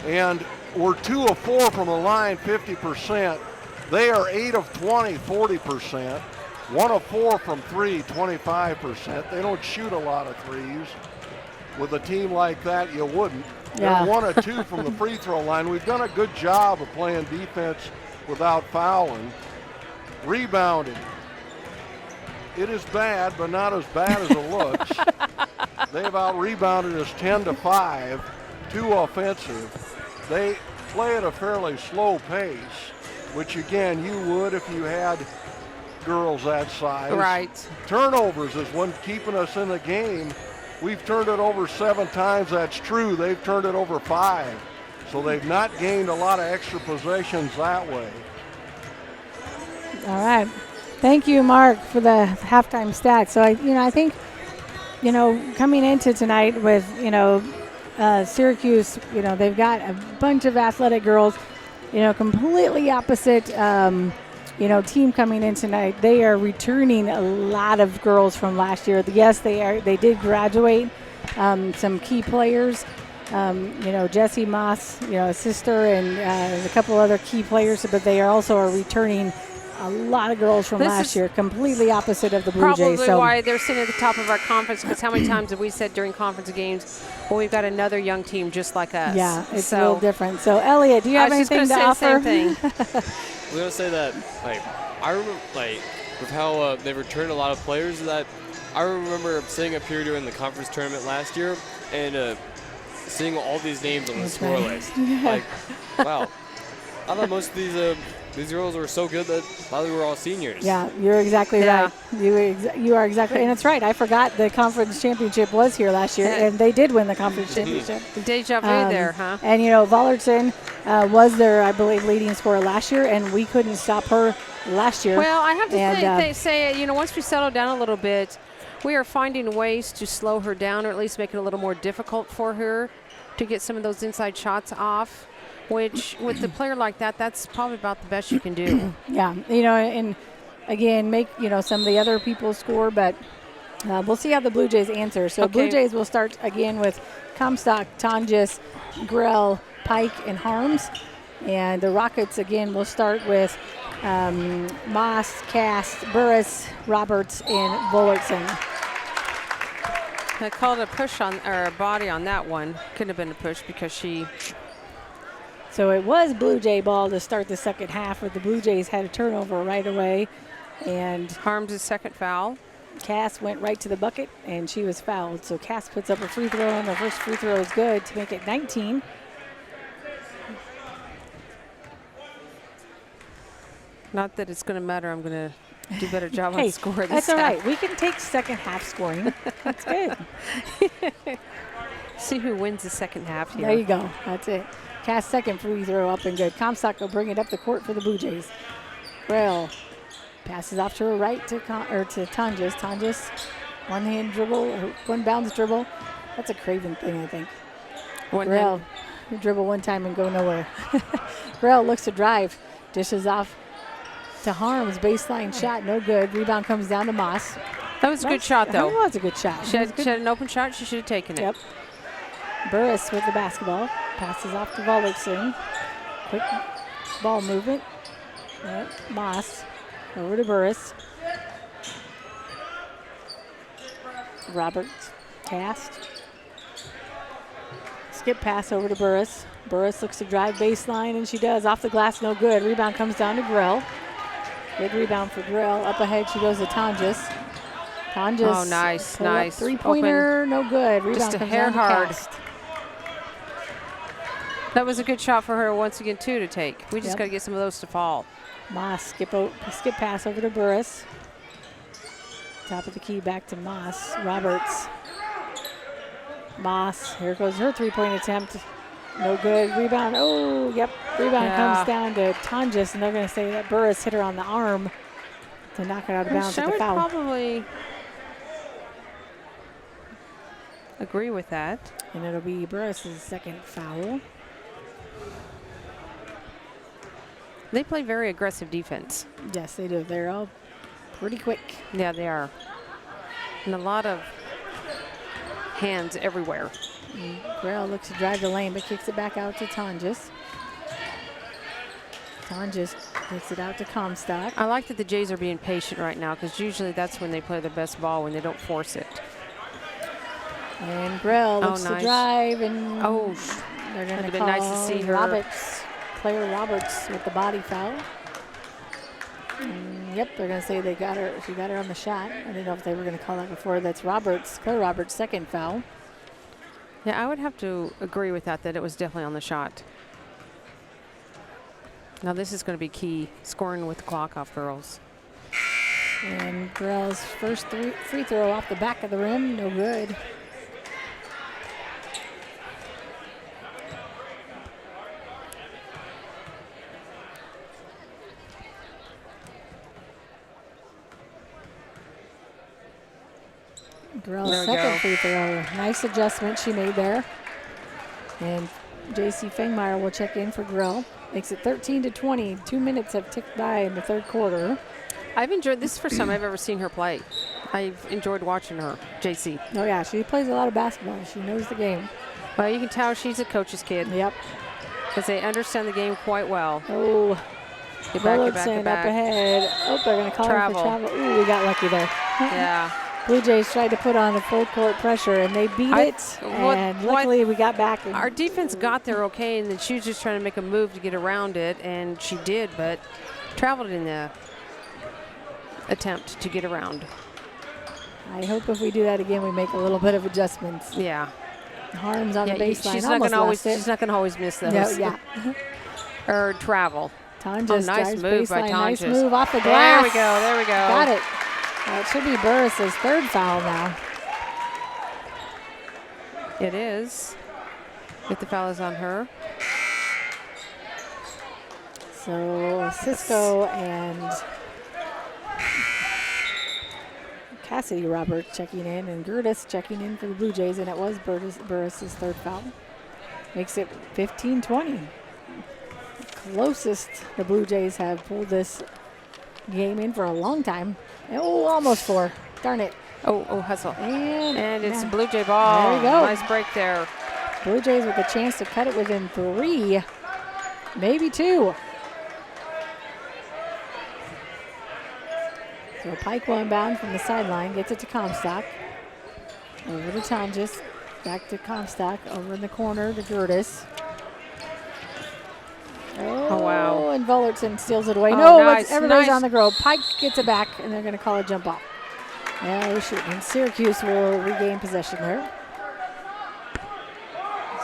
Speaker 6: And we're 2 of 4 from the line, 50%. They are 8 of 20, 40%. 1 of 4 from 3, 25%. They don't shoot a lot of threes. With a team like that, you wouldn't.
Speaker 2: Yeah.
Speaker 6: They're 1 of 2 from the free throw line. We've done a good job of playing defense without fouling. Rebounding. It is bad, but not as bad as it looks. They've out-rebounded us 10-5, 2 offensive. They play at a fairly slow pace, which again, you would if you had girls that size.
Speaker 1: Right.
Speaker 6: Turnovers is one keeping us in the game. We've turned it over 7 times, that's true. They've turned it over 5. So they've not gained a lot of extra possessions that way.
Speaker 2: All right. Thank you, Mark, for the halftime stats. So, I think, coming into tonight with, Syracuse, they've got a bunch of athletic girls, completely opposite, team coming in tonight. They are returning a lot of girls from last year. Yes, they did graduate some key players. Jessie Moss, a sister, and a couple other key players, but they are returning a lot of girls from last year, completely opposite of the Blue Jays.
Speaker 1: Probably why they're sitting at the top of our conference, because how many times have we said during conference games, well, we've got another young team just like us.
Speaker 2: Yeah, it's a little different. So, Elliot, do you have anything to offer?
Speaker 1: I was just going to say the same thing.
Speaker 4: We're going to say that, I remember, with how they returned a lot of players, that I remember sitting up here during the conference tournament last year, and seeing all these names on the
Speaker 2: That's
Speaker 4: score
Speaker 2: right.
Speaker 4: list. Like, wow. I thought most of these girls were so good that I thought they were all seniors.
Speaker 2: Yeah, you're exactly
Speaker 1: Yeah.
Speaker 2: right. You are exactly, and it's right. I forgot the conference championship was here last year,
Speaker 1: Yeah.
Speaker 2: and they did win the conference championship.
Speaker 1: Deja vu there, huh?
Speaker 2: And you know, Vollerton was their, I believe, leading scorer last year, and we couldn't stop her last year.
Speaker 1: Well, I have to
Speaker 2: And,
Speaker 1: say, you know, once we settle down a little bit, we are finding ways to slow her down, or at least make it a little more difficult for her to get some of those inside shots off. Which, with a player like that, that's probably about the best you can do.
Speaker 2: Yeah, you know, and again, make, you know, some of the other people score, but we'll see how the Blue Jays answer. So
Speaker 1: Okay.
Speaker 2: Blue Jays will start again with Comstock, Tonjes, Grell, Pike, and Harms. And the Rockets, again, will start with Moss, Cast, Burris, Roberts, and Bullertson.
Speaker 1: I called a push on, or a body on that one. Couldn't have been a push because she...
Speaker 2: So it was Blue Jay ball to start the second half, but the Blue Jays had a turnover right away. And
Speaker 1: Harms' second foul.
Speaker 2: Cass went right to the bucket, and she was fouled. So Cass puts up a free throw, and the first free throw is good to make it 19.
Speaker 1: Not that it's going to matter. I'm going to do a better job
Speaker 2: Hey,
Speaker 1: on score this
Speaker 2: that's all
Speaker 1: half.
Speaker 2: right. We can take second half scoring. That's good.
Speaker 1: See who wins the second half here.
Speaker 2: There you go. That's it. Cass' second free throw up and good. Comstock will bring it up the court for the Blue Jays. Grell passes off to her right to Tonjes. Tonjes, one-hand dribble, or one-bounce dribble. That's a Craven thing, I think. Grell, dribble one time and go nowhere. Grell looks to drive, dishes off to Harms. Baseline shot, no good. Rebound comes down to Moss.
Speaker 1: That was a good shot, though.
Speaker 2: That was a good shot.
Speaker 1: She had an open shot. She should have taken it.
Speaker 2: Yep. Burris with the basketball. Passes off to Vollertson. Quick ball movement. Yep. Moss over to Burris. Roberts. Cast. Skip pass over to Burris. Burris looks to drive baseline, and she does. Off the glass, no good. Rebound comes down to Grell. Good rebound for Grell. Up ahead, she goes to Tonjes. Tonjes.
Speaker 1: Oh, nice, nice.
Speaker 2: Three-pointer, no good. Rebound
Speaker 1: Just a
Speaker 2: comes
Speaker 1: hair
Speaker 2: down to
Speaker 1: hard.
Speaker 2: Cast.
Speaker 1: That was a good shot for her once again, too, to take. We just
Speaker 2: Yep.
Speaker 1: got to get some of those to fall.
Speaker 2: Moss skip pass over to Burris. Top of the key back to Moss. Roberts. Moss. Here goes her three-point attempt. No good. Rebound. Oh, yep. Rebound comes down to Tonjes, and they're going to say that Burris hit her on the arm to knock it out of bounds
Speaker 1: I
Speaker 2: at the
Speaker 1: would
Speaker 2: foul.
Speaker 1: probably agree with that.
Speaker 2: And it'll be Burris' second foul.
Speaker 1: They play very aggressive defense.
Speaker 2: Yes, they do. They're all pretty quick.
Speaker 1: Yeah, they are. And a lot of hands everywhere.
Speaker 2: Grell looks to drive the lane, but kicks it back out to Tonjes. Tonjes kicks it out to Comstock.
Speaker 1: I like that the Jays are being patient right now, because usually that's when they play their best ball, when they don't force it.
Speaker 2: And Grell looks to
Speaker 1: nice.
Speaker 2: drive, and
Speaker 1: Oh,
Speaker 2: they're going to
Speaker 1: that'd
Speaker 2: call
Speaker 1: have been nice to see her.
Speaker 2: Roberts, Claire Roberts with the body foul. And yep, they're going to say they got her. She got her on the shot. I didn't know if they were going to call that before. That's Roberts, Claire Roberts' second foul.
Speaker 1: yeah, I would have to agree with that it was definitely on the shot. Now this is going to be key, scoring with the clock off, girls.
Speaker 2: And Grell's first free throw off the back of the rim, no good. Grell's
Speaker 1: There we
Speaker 2: second
Speaker 1: go.
Speaker 2: free throw. Nice adjustment she made there. And J.C. Fengmeyer will check in for Grell. Makes it 13-20. 2 minutes have ticked by in the third quarter.
Speaker 1: I've enjoyed this is the first time I've ever seen her play. I've enjoyed watching her, JC.
Speaker 2: Oh, yeah, she plays a lot of basketball. She knows the game.
Speaker 1: Well, you can tell she's a coach's kid,
Speaker 2: Yep.
Speaker 1: because they understand the game quite well.
Speaker 2: Oh,
Speaker 1: Get back, get back,
Speaker 2: Bullertson
Speaker 1: get
Speaker 2: up
Speaker 1: back.
Speaker 2: ahead. Oh, they're going to call her for travel. Ooh, we got lucky there.
Speaker 1: Yeah.
Speaker 2: Blue Jays tried to put on the full court pressure, and they beat it. And luckily, we got back. And
Speaker 1: Our defense got there okay, and then she was just trying to make a move to get around it, and she did, but traveled in the attempt to get around.
Speaker 2: I hope if we do that again, we make a little bit of adjustments.
Speaker 1: Yeah.
Speaker 2: Harms on the baseline.
Speaker 1: She's not
Speaker 2: Almost
Speaker 1: gonna always miss those.
Speaker 2: No, yeah.
Speaker 1: Or travel.
Speaker 2: Tonjes
Speaker 1: nice
Speaker 2: drives
Speaker 1: move by
Speaker 2: baseline. Nice
Speaker 1: Tonjes.
Speaker 2: move off the glass.
Speaker 1: There we go.
Speaker 2: Got it. It should be Burris's third foul now.
Speaker 1: It is. If the foul is on her.
Speaker 2: So Cisco and Cassidy Roberts checking in, and Gertis checking in for the Blue Jays, and it was Burris's third foul. Makes it 15-20. Closest the Blue Jays have pulled this game in for a long time. Oh, almost 4. Darn it.
Speaker 1: Oh, hustle. And it's
Speaker 2: yeah.
Speaker 1: a Blue Jay ball.
Speaker 2: There you go.
Speaker 1: Nice break there.
Speaker 2: Blue Jays with a chance to cut it within 3, maybe 2. So Pike will inbound from the sideline, gets it to Comstock. Over to Tonjes, back to Comstock, over in the corner to Gertis.
Speaker 1: Oh, wow.
Speaker 2: And Vollertson steals it away.
Speaker 1: Oh,
Speaker 2: No,
Speaker 1: nice,
Speaker 2: everybody's
Speaker 1: nice.
Speaker 2: on the grove. Pike gets it back, and they're going to call a jump ball. Yeah, they shoot. And Syracuse will regain possession there.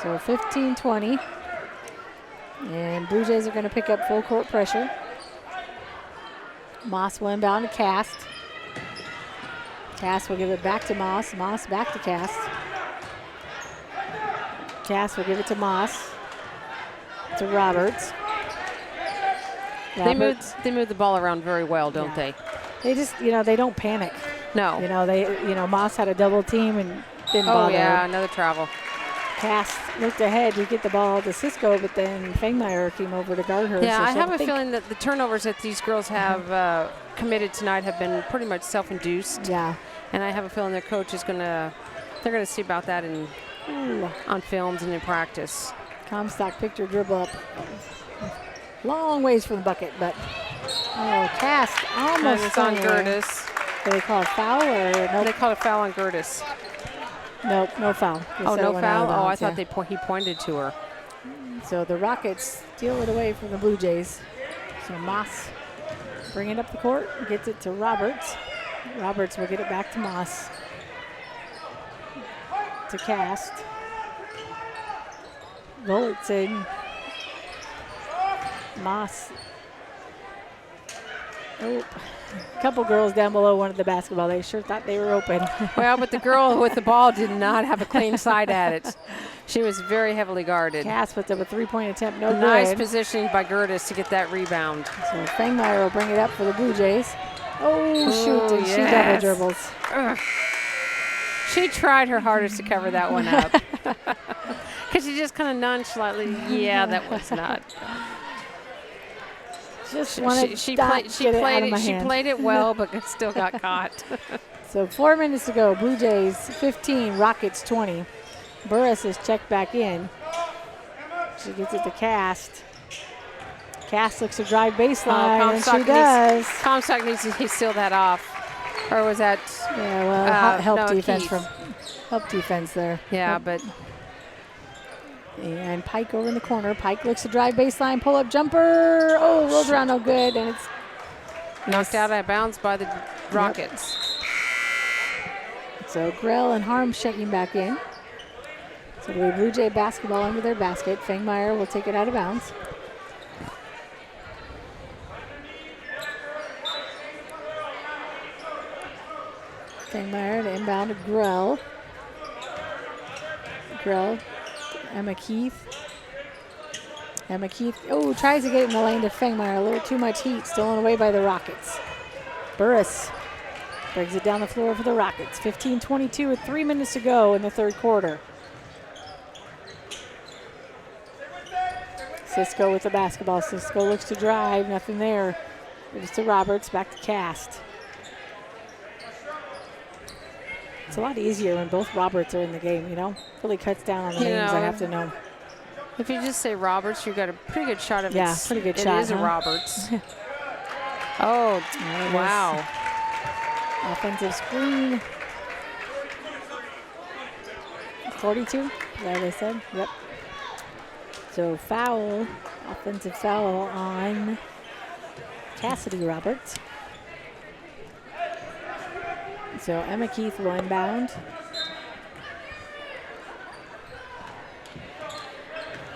Speaker 2: So 15-20. And Blue Jays are going to pick up full court pressure. Moss will inbound to Cast. Cast will give it back to Moss. Moss back to Cast. Cast will give it to Moss. To Roberts.
Speaker 1: They move the ball around very well, don't
Speaker 2: Yeah.
Speaker 1: they?
Speaker 2: They just, they don't panic.
Speaker 1: No.
Speaker 2: Moss had a double team and didn't
Speaker 1: Oh,
Speaker 2: bother.
Speaker 1: yeah, another travel.
Speaker 2: Cast looked ahead to get the ball to Cisco, but then Fangmeyer came over to guard her.
Speaker 1: Yeah,
Speaker 2: so
Speaker 1: I
Speaker 2: she
Speaker 1: have
Speaker 2: had
Speaker 1: a
Speaker 2: to think.
Speaker 1: feeling that the turnovers that these girls have committed tonight have been pretty much self-induced.
Speaker 2: Yeah.
Speaker 1: And I have a feeling their coach is they're gonna see about that on films and in practice.
Speaker 2: Comstock picked her dribble up. Long ways from the bucket, but Cast
Speaker 1: And
Speaker 2: almost
Speaker 1: it's on
Speaker 2: anywhere.
Speaker 1: Gertis.
Speaker 2: Do they call a foul or no?
Speaker 1: They called a foul on Gertis.
Speaker 2: Nope, no foul. They
Speaker 1: Oh,
Speaker 2: said it
Speaker 1: no
Speaker 2: went out
Speaker 1: foul?
Speaker 2: of
Speaker 1: Oh, I
Speaker 2: bounds,
Speaker 1: thought he pointed to her.
Speaker 2: So the Rockets steal it away from the Blue Jays. So Moss bring it up the court, gets it to Roberts. Roberts will get it back to Moss. To Cast. Vollertson. Moss. Oh, a couple girls down below wanted the basketball. They sure thought they were open.
Speaker 1: Well, but the girl with the ball did not have a clean side at it. She was very heavily guarded.
Speaker 2: Cass puts up a 3-point attempt, no
Speaker 1: Nice
Speaker 2: good.
Speaker 1: positioning by Gertis to get that rebound.
Speaker 2: So Fangmeyer will bring it up for the Blue Jays. Oh, shoot, and she double
Speaker 1: yes.
Speaker 2: dribbles.
Speaker 1: Ugh. She tried her hardest to cover that one up. Because she just kind of nonchalantly, yeah, that was not.
Speaker 2: Just wanted
Speaker 1: She
Speaker 2: to
Speaker 1: played it well, but it still got caught.
Speaker 2: So 4 minutes to go. Blue Jays 15, Rockets 20. Burris is checked back in. She gets it to Cast. Cast looks to drive baseline, and she does.
Speaker 1: Comstock needs to seal that off. Or was that?
Speaker 2: Yeah, well, help
Speaker 1: no,
Speaker 2: defense
Speaker 1: Keith.
Speaker 2: help defense there.
Speaker 1: Yeah,
Speaker 2: Yep.
Speaker 1: but
Speaker 2: And Pike over in the corner. Pike looks to drive baseline, pull up jumper. Oh, rolls around no good, and it's
Speaker 1: knocked out of bounds by the Rockets.
Speaker 2: so Grell and Harms checking back in. So we have Blue Jay basketball under their basket. Fangmeyer will take it out of bounds. Fangmeyer to inbound to Grell. Grell, Emma Keith. Emma Keith, tries to get it in the lane to Fangmeyer. A little too much heat, stolen away by the Rockets. Burris brings it down the floor for the Rockets. 15-22 with 3 minutes to go in the third quarter. Cisco with the basketball. Cisco looks to drive, nothing there. Gives to Roberts, back to Cast. It's a lot easier when both Roberts are in the game, Really cuts down on the names, I have to know.
Speaker 1: If you just say Roberts, you've got a pretty good shot of it.
Speaker 2: Yeah, pretty good shot,
Speaker 1: It is a
Speaker 2: huh?
Speaker 1: Roberts. Oh,
Speaker 2: There it
Speaker 1: wow.
Speaker 2: is. Offensive screen. 42, is that what they said? Yep. So foul, offensive foul on Cassidy Roberts. So Emma Keith will inbound.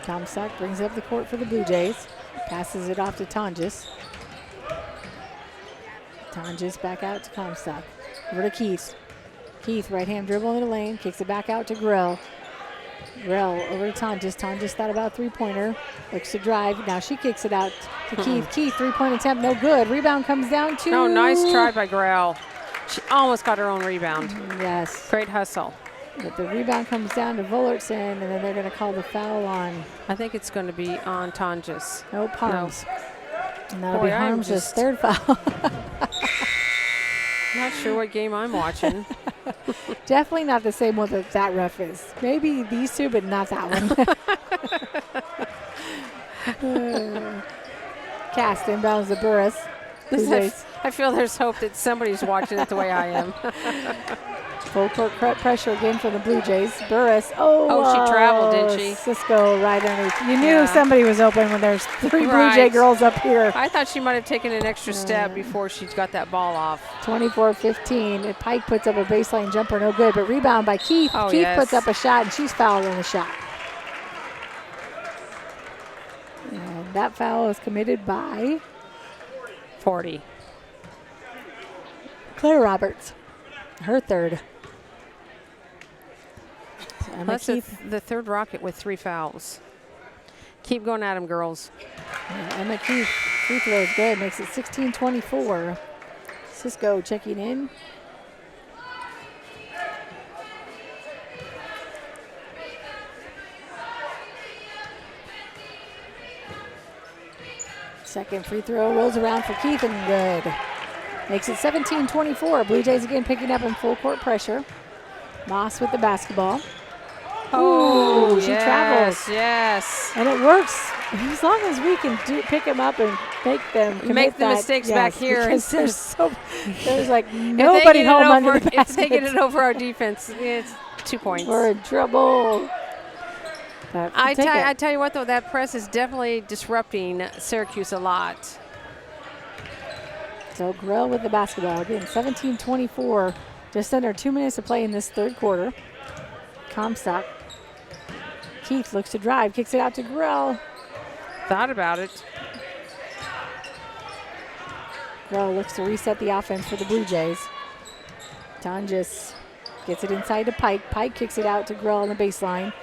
Speaker 2: Comstock brings up the court for the Blue Jays. Passes it off to Tonjes. Tonjes back out to Comstock. Over to Keith. Keith, right hand dribble into the lane. Kicks it back out to Grell. Grell over to Tonjes. Tonjes thought about three-pointer. Looks to drive. Now she kicks it out to Keith. Keith, three-point attempt, no good. Rebound comes down to...
Speaker 1: Oh, nice try by Grell. She almost got her own rebound.
Speaker 2: Yes.
Speaker 1: Great hustle.
Speaker 2: But the rebound comes down to Vollertson, and then they're going to call the foul on...
Speaker 1: I think it's going to be on Tonjes.
Speaker 2: Nope, Harms.
Speaker 1: No.
Speaker 2: And that'll
Speaker 1: Boy,
Speaker 2: be
Speaker 1: I'm
Speaker 2: Harms'
Speaker 1: just-
Speaker 2: third foul.
Speaker 1: Not sure what game I'm watching.
Speaker 2: Definitely not the same one that ref is. Maybe these two, but not that one. Cast inbounds to Burris. Blue Jays.
Speaker 1: I feel there's hope that somebody's watching it the way I am.
Speaker 2: Full court pressure again for the Blue Jays. Burris. Oh,
Speaker 1: she traveled, didn't she?
Speaker 2: Cisco right underneath. You knew
Speaker 1: Yeah.
Speaker 2: somebody was open when there's three Blue Jay
Speaker 1: Right.
Speaker 2: girls up here.
Speaker 1: I thought she might have taken an extra step before she got that ball off.
Speaker 2: 24-15. And Pike puts up a baseline jumper, no good. But rebound by Keith.
Speaker 1: Oh,
Speaker 2: Keith
Speaker 1: yes.
Speaker 2: puts up a shot, and she's fouled on the shot. And that foul is committed by
Speaker 1: 40.
Speaker 2: Claire Roberts. Her third. So Emma
Speaker 1: That's
Speaker 2: Keith.
Speaker 1: the third Rocket with 3 fouls. Keep going at them, girls.
Speaker 2: Emma Keith, free throw is good. Makes it 16-24. Cisco checking in. Second free throw rolls around for Keith and good. Makes it 17-24. Blue Jays again picking up in full court pressure. Moss with the basketball.
Speaker 1: Oh,
Speaker 2: she
Speaker 1: yes,
Speaker 2: travels.
Speaker 1: Yes.
Speaker 2: And it works as long as we can pick them up and make them commit
Speaker 1: Make the
Speaker 2: that,
Speaker 1: mistakes
Speaker 2: yes,
Speaker 1: back here.
Speaker 2: because there's like
Speaker 1: If
Speaker 2: nobody home under the basket.
Speaker 1: If they get it over our defense, it's 2 points.
Speaker 2: We're in trouble. But
Speaker 1: I
Speaker 2: take it.
Speaker 1: tell you what, though, that press is definitely disrupting Syracuse a lot.
Speaker 2: So Grell with the basketball. Again, 17-24. Just under 2 minutes to play in this third quarter. Comstock. Keith looks to drive, kicks it out to Grell.
Speaker 1: Thought about it.
Speaker 2: Grell looks to reset the offense for the Blue Jays. Tonjes gets it inside to Pike. Pike kicks it out to Grell on the baseline.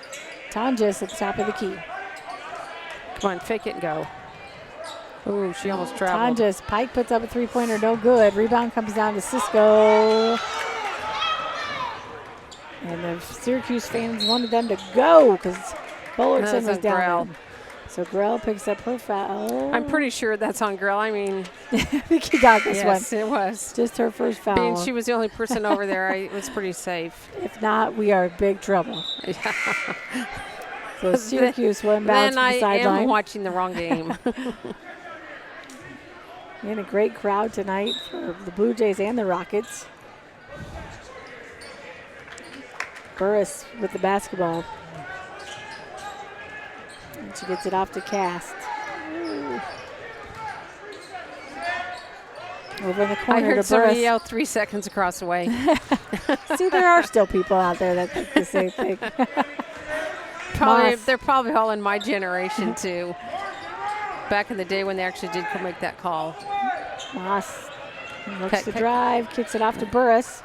Speaker 2: Tonjes at the top of the key.
Speaker 1: Come on, fake it and go. Ooh, she almost traveled.
Speaker 2: Tonjes, Pike puts up a three-pointer, no good. Rebound comes down to Cisco. And the Syracuse fans wanted them to go because Bullerson was down
Speaker 1: Grell.
Speaker 2: there. So Grell picks up her foul.
Speaker 1: I'm pretty sure that's on Grell. I mean,
Speaker 2: I think he got this
Speaker 1: yes,
Speaker 2: one.
Speaker 1: it was.
Speaker 2: Just her first foul.
Speaker 1: Being she was the only person over there, it was pretty safe.
Speaker 2: If not, we are in big trouble.
Speaker 1: Yeah.
Speaker 2: So Syracuse went bounce
Speaker 1: Then
Speaker 2: to the
Speaker 1: I am
Speaker 2: sideline.
Speaker 1: watching the wrong game.
Speaker 2: And a great crowd tonight for the Blue Jays and the Rockets. Burris with the basketball. And she gets it off to Cast. Ooh. Over in the
Speaker 1: I
Speaker 2: corner to
Speaker 1: heard somebody
Speaker 2: Burris.
Speaker 1: yell 3 seconds across the way.
Speaker 2: See, there are still people out there that think the same thing. Moss.
Speaker 1: They're probably all in my generation too. Back in the day when they actually did make that call.
Speaker 2: Moss looks to drive, kicks it off to Burris.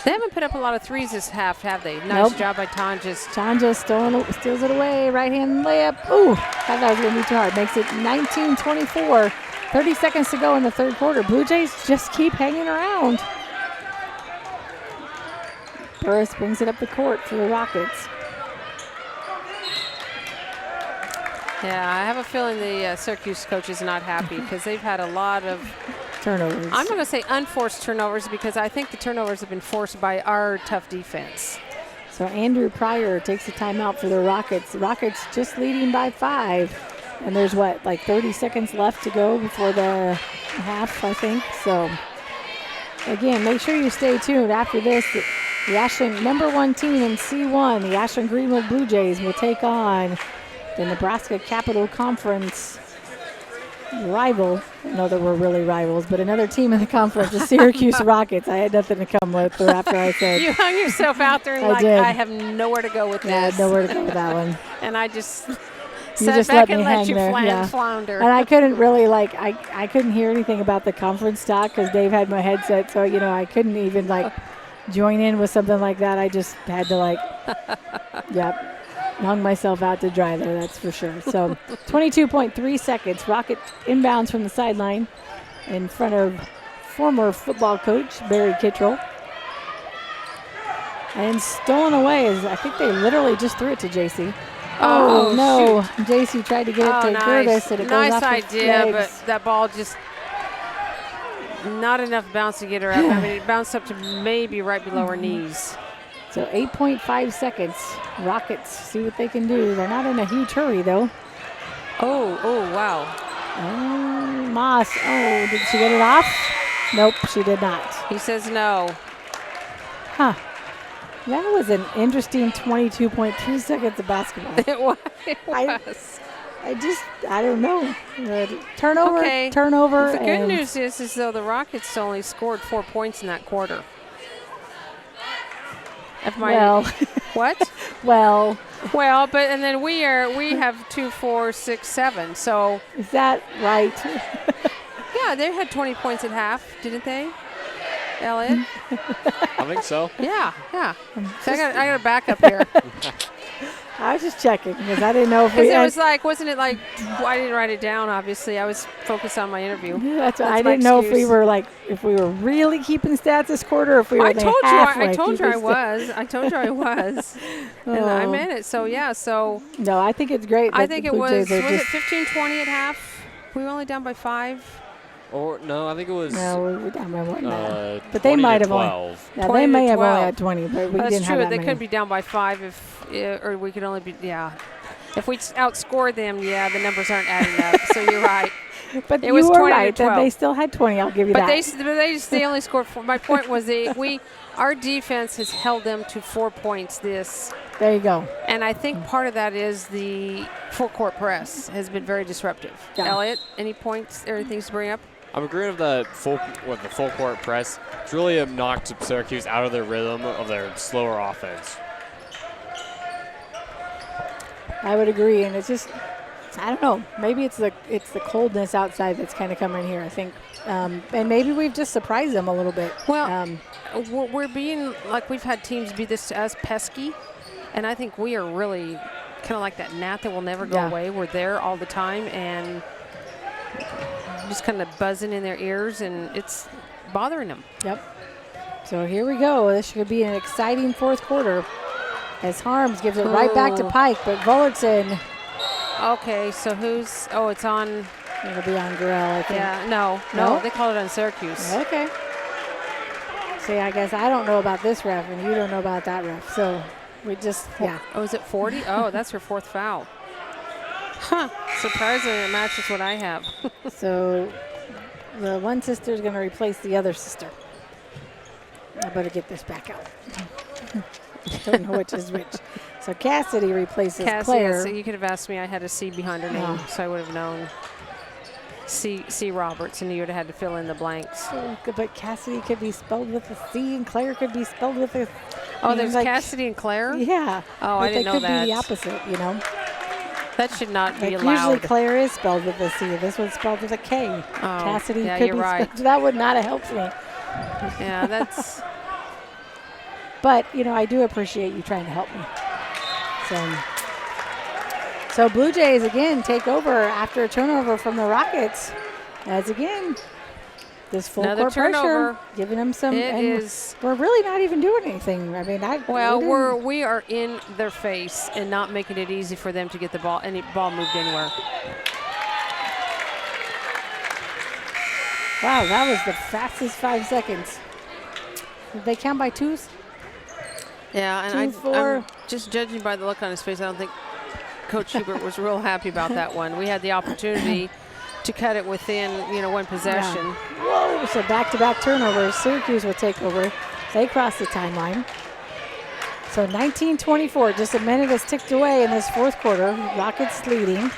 Speaker 1: They haven't put up a lot of threes this half, have they? Nice
Speaker 2: Nope.
Speaker 1: job by Tonjes.
Speaker 2: Tonjes steals it away. Right-hand layup. Ooh, thought that was going to be too hard. Makes it 19-24. 30 seconds to go in the third quarter. Blue Jays just keep hanging around. Burris brings it up the court for the Rockets.
Speaker 1: Yeah, I have a feeling the Syracuse coach is not happy because they've had a lot of,
Speaker 2: Turnovers.
Speaker 1: I'm going to say unforced turnovers because I think the turnovers have been forced by our tough defense.
Speaker 2: So Andrew Pryor takes a timeout for the Rockets. The Rockets just leading by 5. And there's like 30 seconds left to go before the half, I think. So again, make sure you stay tuned. After this, the Ashland #1 team in C1, the Ashland-Greenwood Blue Jays, will take on the Nebraska Capital Conference rival, not that we're really rivals, but another team in the conference, the Syracuse Rockets. I had nothing to come with after I said.
Speaker 1: You hung yourself out there and
Speaker 2: I did.
Speaker 1: I have nowhere to go with
Speaker 2: Yeah, I
Speaker 1: this.
Speaker 2: had nowhere to go with that one.
Speaker 1: And I just
Speaker 2: You
Speaker 1: sat
Speaker 2: just
Speaker 1: back
Speaker 2: let me
Speaker 1: and let
Speaker 2: hang
Speaker 1: you
Speaker 2: there, yeah.
Speaker 1: flounder.
Speaker 2: And I couldn't really, I couldn't hear anything about the conference talk because Dave had my headset, so, I couldn't even, join in with something like that. I just had to, hung myself out to dry there, that's for sure. So 22.3 seconds. Rocket inbounds from the sideline in front of former football coach Barry Kittrell. And stolen away is, I think they literally just threw it to JC. Oh no, JC tried to get it to Gertis, and it goes off
Speaker 1: Nice
Speaker 2: his
Speaker 1: idea,
Speaker 2: legs.
Speaker 1: but that ball just not enough bounce to get her up. I mean, it bounced up to maybe right below her knees.
Speaker 2: So 8.5 seconds. Rockets see what they can do. They're not in a huge hurry, though.
Speaker 1: Oh, wow.
Speaker 2: Oh, Moss. Oh, did she get it off? Nope, she did not.
Speaker 1: He says no.
Speaker 2: Huh. That was an interesting 22.2 seconds of basketball.
Speaker 1: It was. It was.
Speaker 2: I don't know. Turnover,
Speaker 1: Okay.
Speaker 2: turnover.
Speaker 1: The good
Speaker 2: and
Speaker 1: news is, though, the Rockets only scored 4 points in that quarter. What?
Speaker 2: Well,
Speaker 1: Well, and then we have 2, 4, 6, 7. So
Speaker 2: is that right?
Speaker 1: yeah, they had 20 points at half, didn't they, Elliot?
Speaker 4: I think so.
Speaker 1: Yeah. So I got a backup here.
Speaker 2: I was just checking because I didn't know if we.
Speaker 1: Because it was wasn't it like? I didn't write it down. Obviously, I was focused on my interview.
Speaker 2: Yeah, that's
Speaker 1: my
Speaker 2: I didn't know if we
Speaker 1: excuse.
Speaker 2: were if we were really keeping stats this quarter, or if we were
Speaker 1: I
Speaker 2: only
Speaker 1: told you.
Speaker 2: halfway
Speaker 1: I told you I
Speaker 2: keeping
Speaker 1: was. I told you I was. And I
Speaker 2: Oh.
Speaker 1: meant it. So yeah. So
Speaker 2: No, I think it's great.
Speaker 1: I
Speaker 2: that
Speaker 1: think
Speaker 2: the
Speaker 1: it
Speaker 2: Blue
Speaker 1: was.
Speaker 2: Jays are
Speaker 1: Was it
Speaker 2: just,
Speaker 1: 15-20 at half? We were only down by 5.
Speaker 4: Or no, I think it was.
Speaker 2: No, we're down by more than that. But
Speaker 4: 20
Speaker 2: they
Speaker 4: to
Speaker 2: might have only.
Speaker 4: 12.
Speaker 2: Yeah,
Speaker 1: 20
Speaker 2: they
Speaker 1: to
Speaker 2: may have only
Speaker 1: 12.
Speaker 2: had 20, but we
Speaker 1: That's
Speaker 2: didn't
Speaker 1: true.
Speaker 2: have that
Speaker 1: They
Speaker 2: many.
Speaker 1: could be down by 5 or we could only be. Yeah. If we outscored them, yeah, the numbers aren't adding up. So you're right.
Speaker 2: But
Speaker 1: It
Speaker 2: you
Speaker 1: was
Speaker 2: were
Speaker 1: 20 to
Speaker 2: right that
Speaker 1: 12.
Speaker 2: they still had 20. I'll give you
Speaker 1: But
Speaker 2: that.
Speaker 1: they only scored 4. My point was our defense has held them to 4 points
Speaker 2: There you go.
Speaker 1: and I think part of that is the full court press has been very disruptive.
Speaker 2: Yeah.
Speaker 1: Elliot, any points or things to bring up?
Speaker 4: I'm agreeing with the full court press. It's really knocked Syracuse out of their rhythm of their slower offense.
Speaker 2: I would agree, and it's just, I don't know. Maybe it's the coldness outside that's kind of coming here. I think, and maybe we've just surprised them a little bit.
Speaker 1: Well, we're being like we've had teams be this to us pesky, and I think we are really kind of like that gnat that will never go away. We're there all the time and just kind of buzzing in their ears, and it's bothering them.
Speaker 2: Yep. So here we go. This should be an exciting fourth quarter as Harms gives it right back to Pike, but Vollertson.
Speaker 1: Okay, so who's? Oh, it's on.
Speaker 2: It'll be on Gurrell, I think.
Speaker 1: Yeah, no, they call it on Syracuse.
Speaker 2: Okay. See, I guess I don't know about this ref, and you don't know about that ref. So we just,
Speaker 1: Oh, is it 40? Oh, that's her 4th foul. Huh. Surprisingly, it matches what I have.
Speaker 2: So the one sister is going to replace the other sister. I better get this back out. Don't know which is which. So Cassidy replaces Claire.
Speaker 1: So you could have asked me. I had a C behind her name, so I would have known. C. Roberts, and you would have had to fill in the blanks.
Speaker 2: But Cassidy could be spelled with a C, and Claire could be spelled with a.
Speaker 1: Oh, there's Cassidy and Claire?
Speaker 2: Yeah.
Speaker 1: Oh, I didn't know that.
Speaker 2: They could be the opposite, you know.
Speaker 1: That should not be allowed.
Speaker 2: Usually Claire is spelled with a C. This one's spelled with a K.
Speaker 1: Oh,
Speaker 2: Cassidy
Speaker 1: yeah,
Speaker 2: could
Speaker 1: you're
Speaker 2: be
Speaker 1: right.
Speaker 2: spelled. That would not have helped me.
Speaker 1: Yeah, that's.
Speaker 2: But, I do appreciate you trying to help me. So Blue Jays, again, take over after a turnover from the Rockets. As, again, this full
Speaker 1: Another
Speaker 2: court
Speaker 1: turnover.
Speaker 2: pressure, giving them some.
Speaker 1: It
Speaker 2: and
Speaker 1: is.
Speaker 2: we're really not even doing anything. I mean,
Speaker 1: we are in their face and not making it easy for them to get the ball, any ball moved anywhere.
Speaker 2: Wow, that was the fastest 5 seconds. Did they count by twos?
Speaker 1: Yeah, and I'm just judging by the look on his face, I don't think Coach Hubert was real happy about that one. We had the opportunity to cut it within, one possession.
Speaker 2: Yeah. Whoa, so back-to-back turnovers. Syracuse will take over. They cross the timeline. So 19-24, just a minute has ticked away in this fourth quarter. Rockets leading.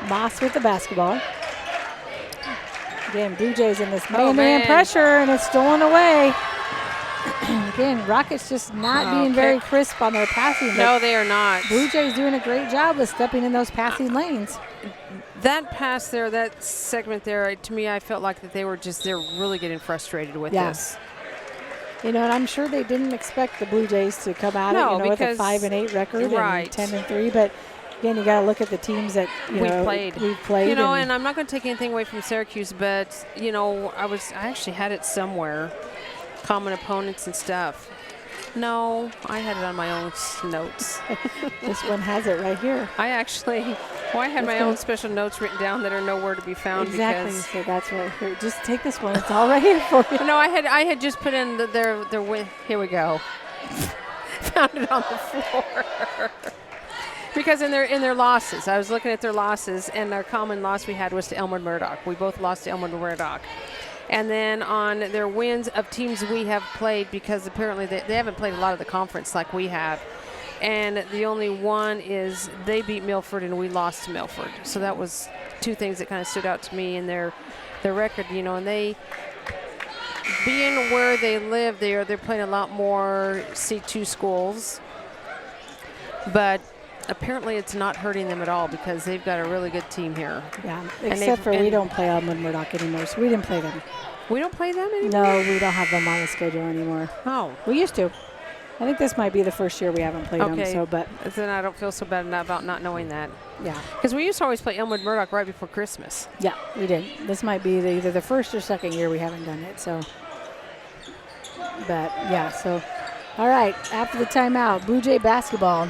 Speaker 2: Moss with the basketball. Again, Blue Jays in this
Speaker 1: Oh,
Speaker 2: man-to-man
Speaker 1: man.
Speaker 2: pressure, and it's stolen away. Again, Rockets just not being very crisp on their passing. but
Speaker 1: No, they are not.
Speaker 2: Blue Jays doing a great job of stepping in those passing lanes.
Speaker 1: That pass there, that segment there, to me, I felt like that they're really getting frustrated with
Speaker 2: Yeah.
Speaker 1: this.
Speaker 2: You know, and I'm sure they didn't expect the Blue Jays to come out
Speaker 1: No,
Speaker 2: with a
Speaker 1: because-
Speaker 2: 5-8 record
Speaker 1: right.
Speaker 2: and 10-3, but again, you got to look at the teams that
Speaker 1: We've played.
Speaker 2: We've played.
Speaker 1: You know, and I'm not going to take anything away from Syracuse, but you know, I actually had it somewhere, common opponents and stuff. No, I had it on my own notes.
Speaker 2: this one has it right here.
Speaker 1: I had my own special notes written down that are nowhere to be found.
Speaker 2: Exactly.
Speaker 1: Because
Speaker 2: So that's right here. Just take this one. It's all right here for you.
Speaker 1: no, I had just put in their win. Here we go. Found it on the floor. Because in their losses, I was looking at their losses, and our common loss we had was to Elmwood Murdoch. We both lost to Elmwood Murdoch. And then on their wins of teams we have played, because apparently they haven't played a lot of the conference like we have. And the only one is they beat Milford and we lost to Milford. So that was two things that kind of stood out to me in their record, you know, and they, being where they live, they're playing a lot more C2 schools. But apparently it's not hurting them at all because they've got a really good team here.
Speaker 2: Yeah,
Speaker 1: And
Speaker 2: except for we
Speaker 1: and-
Speaker 2: don't play Elmwood Murdoch anymore, so we didn't play them.
Speaker 1: We don't play them anymore?
Speaker 2: No, we don't have them on the schedule anymore.
Speaker 1: Oh,
Speaker 2: We used to. I think this might be the first year we haven't played them.
Speaker 1: Okay.
Speaker 2: So, but
Speaker 1: then I don't feel so bad about not knowing that.
Speaker 2: yeah,
Speaker 1: Because we used to always play Elmwood Murdoch right before Christmas.
Speaker 2: yeah, we did. This might be either the first or second year we haven't done it. So, but yeah, so all right. After the timeout, Blue Jay basketball.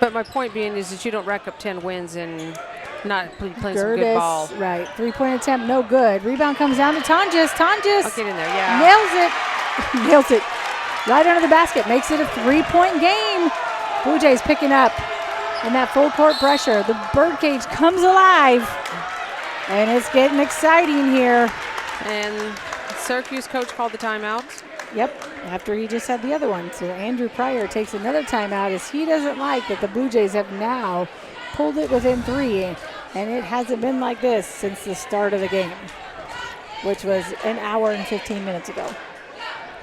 Speaker 1: But my point being is that you don't rack up 10 wins and not playing some good ball.
Speaker 2: Right. 3-point attempt, no good. Rebound comes down to Tonjes. Tonjes
Speaker 1: I'll get in there, yeah.
Speaker 2: nails it. Nails it. Right under the basket. Makes it a 3-point game. Blue Jays picking up. And that full court pressure. The birdcage comes alive. And it's getting exciting here.
Speaker 1: And Syracuse coach called the timeout.
Speaker 2: Yep, after he just had the other one. So Andrew Pryor takes another timeout as he doesn't like that the Blue Jays have now pulled it within 3. And it hasn't been like this since the start of the game, which was an hour and 15 minutes ago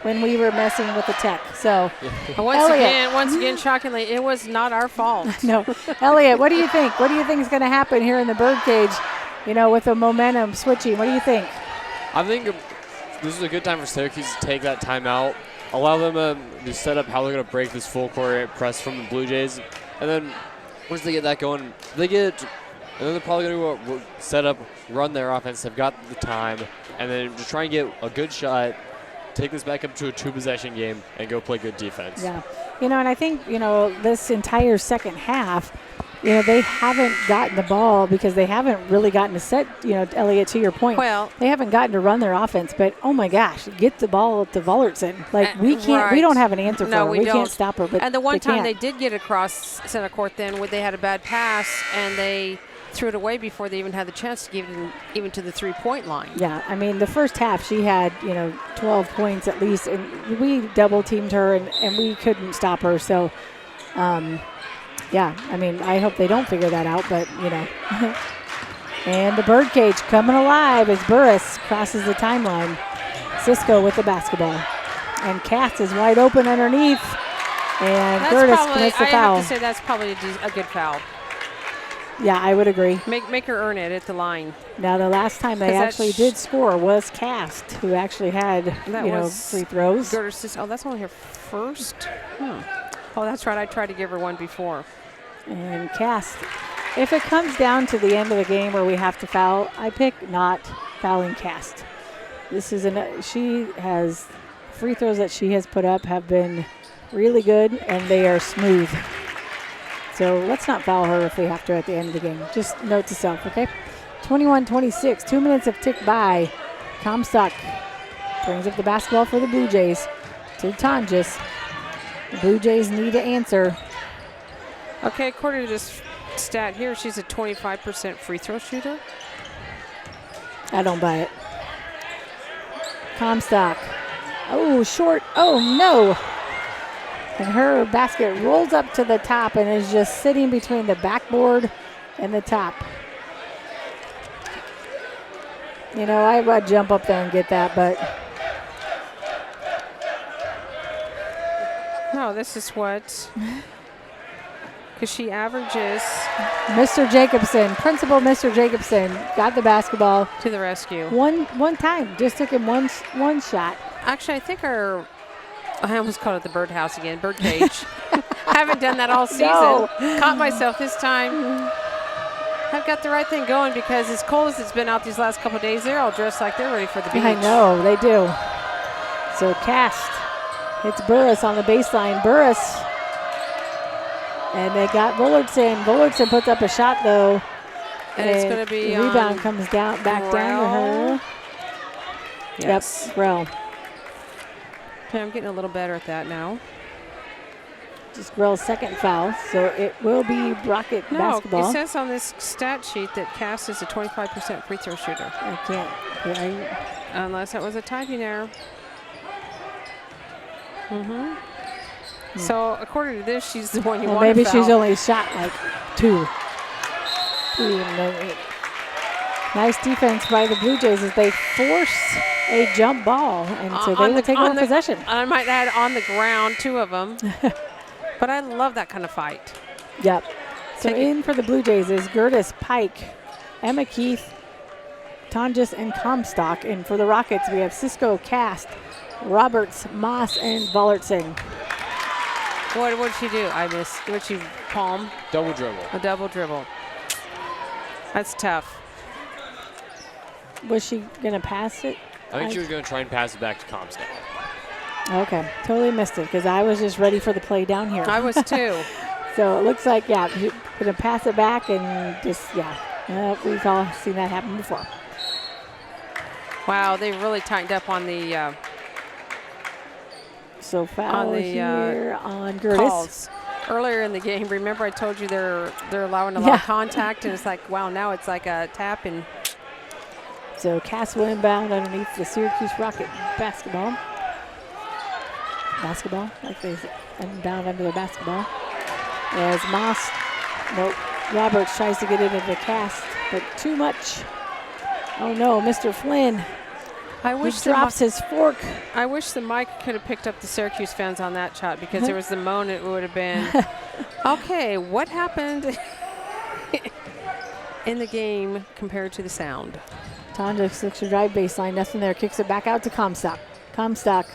Speaker 2: when we were messing with the tech. So,
Speaker 1: And once again, shockingly, it was not our fault.
Speaker 2: no. Elliot, what do you think? What do you think is going to happen here in the birdcage, you know, with the momentum switching? What do you think?
Speaker 4: I think this is a good time for Syracuse to take that timeout, allow them to set up how they're going to break this full court press from the Blue Jays, and then once they get that going, and then they're probably going to set up, run their offense. They've got the time, and then to try and get a good shot, take this back up to a 2-possession game, and go play good defense.
Speaker 2: Yeah. You know, and I think, you know, this entire second half, you know, they haven't gotten the ball because they haven't really gotten to set, you know, Elliot, to your point.
Speaker 1: Well,
Speaker 2: They haven't gotten to run their offense, but oh my gosh, get the ball to Vollertson. Like we can't, we
Speaker 1: right.
Speaker 2: don't have an answer
Speaker 1: No,
Speaker 2: for her.
Speaker 1: we
Speaker 2: We can't
Speaker 1: don't.
Speaker 2: stop her. But
Speaker 1: and the one
Speaker 2: they
Speaker 1: time
Speaker 2: can't.
Speaker 1: they did get across center court then, they had a bad pass, and they threw it away before they even had the chance to give it even to the 3-point line.
Speaker 2: Yeah, I mean, the first half she had, you know, 12 points at least, and we double teamed her, and we couldn't stop her. So, yeah, I mean, I hope they don't figure that out, but, you know. And the birdcage coming alive as Burris crosses the timeline. Cisco with the basketball. And Katz is wide open underneath. And Curtis commits the
Speaker 1: I
Speaker 2: foul.
Speaker 1: have to say that's probably a good foul.
Speaker 2: Yeah, I would agree.
Speaker 1: Make her earn it at the line.
Speaker 2: Now, the last time they
Speaker 1: 'Cause that
Speaker 2: actually did score was Cast, who actually had,
Speaker 1: That
Speaker 2: you know,
Speaker 1: was
Speaker 2: free throws.
Speaker 1: Oh, that's only her first? Oh, that's right. I tried to give her one before.
Speaker 2: And Cast, if it comes down to the end of the game where we have to foul, I pick not fouling Cast. This is she has free throws that she has put up have been really good, and they are smooth. So let's not foul her if we have to at the end of the game. Just note to self, okay? 21-26, 2 minutes have ticked by. Comstock brings up the basketball for the Blue Jays to Tonjes. The Blue Jays need to answer.
Speaker 1: Okay, according to this stat here, she's a 25% free throw shooter.
Speaker 2: I don't buy it. Comstock. Oh, short. Oh, no. And her basket rolls up to the top and is just sitting between the backboard and the top. You know, I would jump up there and get that, but
Speaker 1: No, this is what. Because she averages
Speaker 2: Mr. Jacobson, Principal Mr. Jacobson, got the basketball
Speaker 1: to the rescue.
Speaker 2: one time. Just took him one shot.
Speaker 1: Actually, I think I almost called it the birdhouse again, bird cage. I haven't done that all season.
Speaker 2: No.
Speaker 1: Caught myself this time. I've got the right thing going because as cold as it's been out these last couple of days, they're all dressed like they're ready for the beach.
Speaker 2: I know, they do. So Cast hits Burris on the baseline. Burris. And they got Bullardson. Bullardson puts up a shot, though.
Speaker 1: And it's going to be
Speaker 2: the rebound comes down back down to her.
Speaker 1: Yes.
Speaker 2: Yep, Grell.
Speaker 1: Okay, I'm getting a little better at that now.
Speaker 2: Just Grell's second foul, so it will be Rocket basketball.
Speaker 1: It says on this stat sheet that Cass is a 25% free throw shooter.
Speaker 2: I can't.
Speaker 1: Unless that was a typing error. So according to this, she's the one you want to
Speaker 2: maybe
Speaker 1: foul.
Speaker 2: she's only shot like 2. Nice defense by the Blue Jays as they force a jump ball, and so they will take over possession.
Speaker 1: I might add on the ground, 2 of them. But I love that kind of fight.
Speaker 2: Yep. So in for the Blue Jays is Gertis, Pike, Emma Keith, Tonjes, and Comstock. And for the Rockets, we have Cisco, Cast, Roberts, Moss, and Vollertsing.
Speaker 1: What did she do? I missed. What she palm?
Speaker 4: Double dribble.
Speaker 1: A double dribble. That's tough.
Speaker 2: Was she going to pass it?
Speaker 4: I think she was going to try and pass it back to Comstock.
Speaker 2: Okay, totally missed it because I was just ready for the play down here.
Speaker 1: I was too.
Speaker 2: So it looks like, yeah, she's going to pass it back and just, we've all seen that happen before.
Speaker 1: Wow, they really tightened up on the
Speaker 2: so foul here on Gertis.
Speaker 1: Calls. Earlier in the game, remember I told you they're allowing a lot of contact, and it's like, wow, now it's like a tap. And
Speaker 2: so Cass will inbound underneath the Syracuse Rocket basketball, like they inbound under the basketball. As Moss, Roberts tries to get it into the Cast, but too much. Oh no, Mr. Flynn. He drops his fork.
Speaker 1: I wish the mic could have picked up the Syracuse fans on that shot because there was the moment it would have been, okay, what happened in the game compared to the sound?
Speaker 2: Tonjes looks to drive baseline, nothing there, kicks it back out to Comstock. Comstock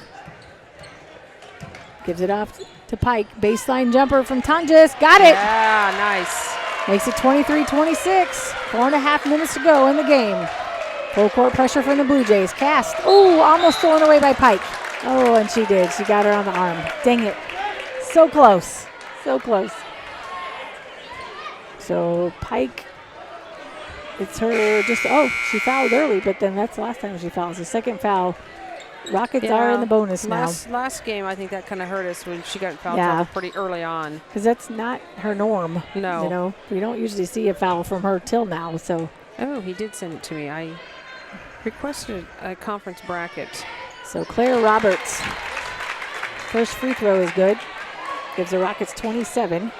Speaker 2: gives it off to Pike. Baseline jumper from Tonjes. Got it.
Speaker 1: Yeah, nice.
Speaker 2: Makes it 23-26. 4.5 minutes to go in the game. Full court pressure from the Blue Jays. Cast. Oh, almost stolen away by Pike. Oh, and she did. She got her on the arm. Dang it. So close. So close. So Pike, it's her she fouled early, but then that's the last time she fouls. The second foul. Rockets are in the bonus now.
Speaker 1: Last game, I think that kind of hurt us when she got fouled pretty early on.
Speaker 2: Because that's not her norm.
Speaker 1: No.
Speaker 2: You know, we don't usually see a foul from her till now. So.
Speaker 1: Oh, he did send it to me. I requested a conference bracket.
Speaker 2: So Claire Roberts, first free throw is good. Gives the Rockets 27.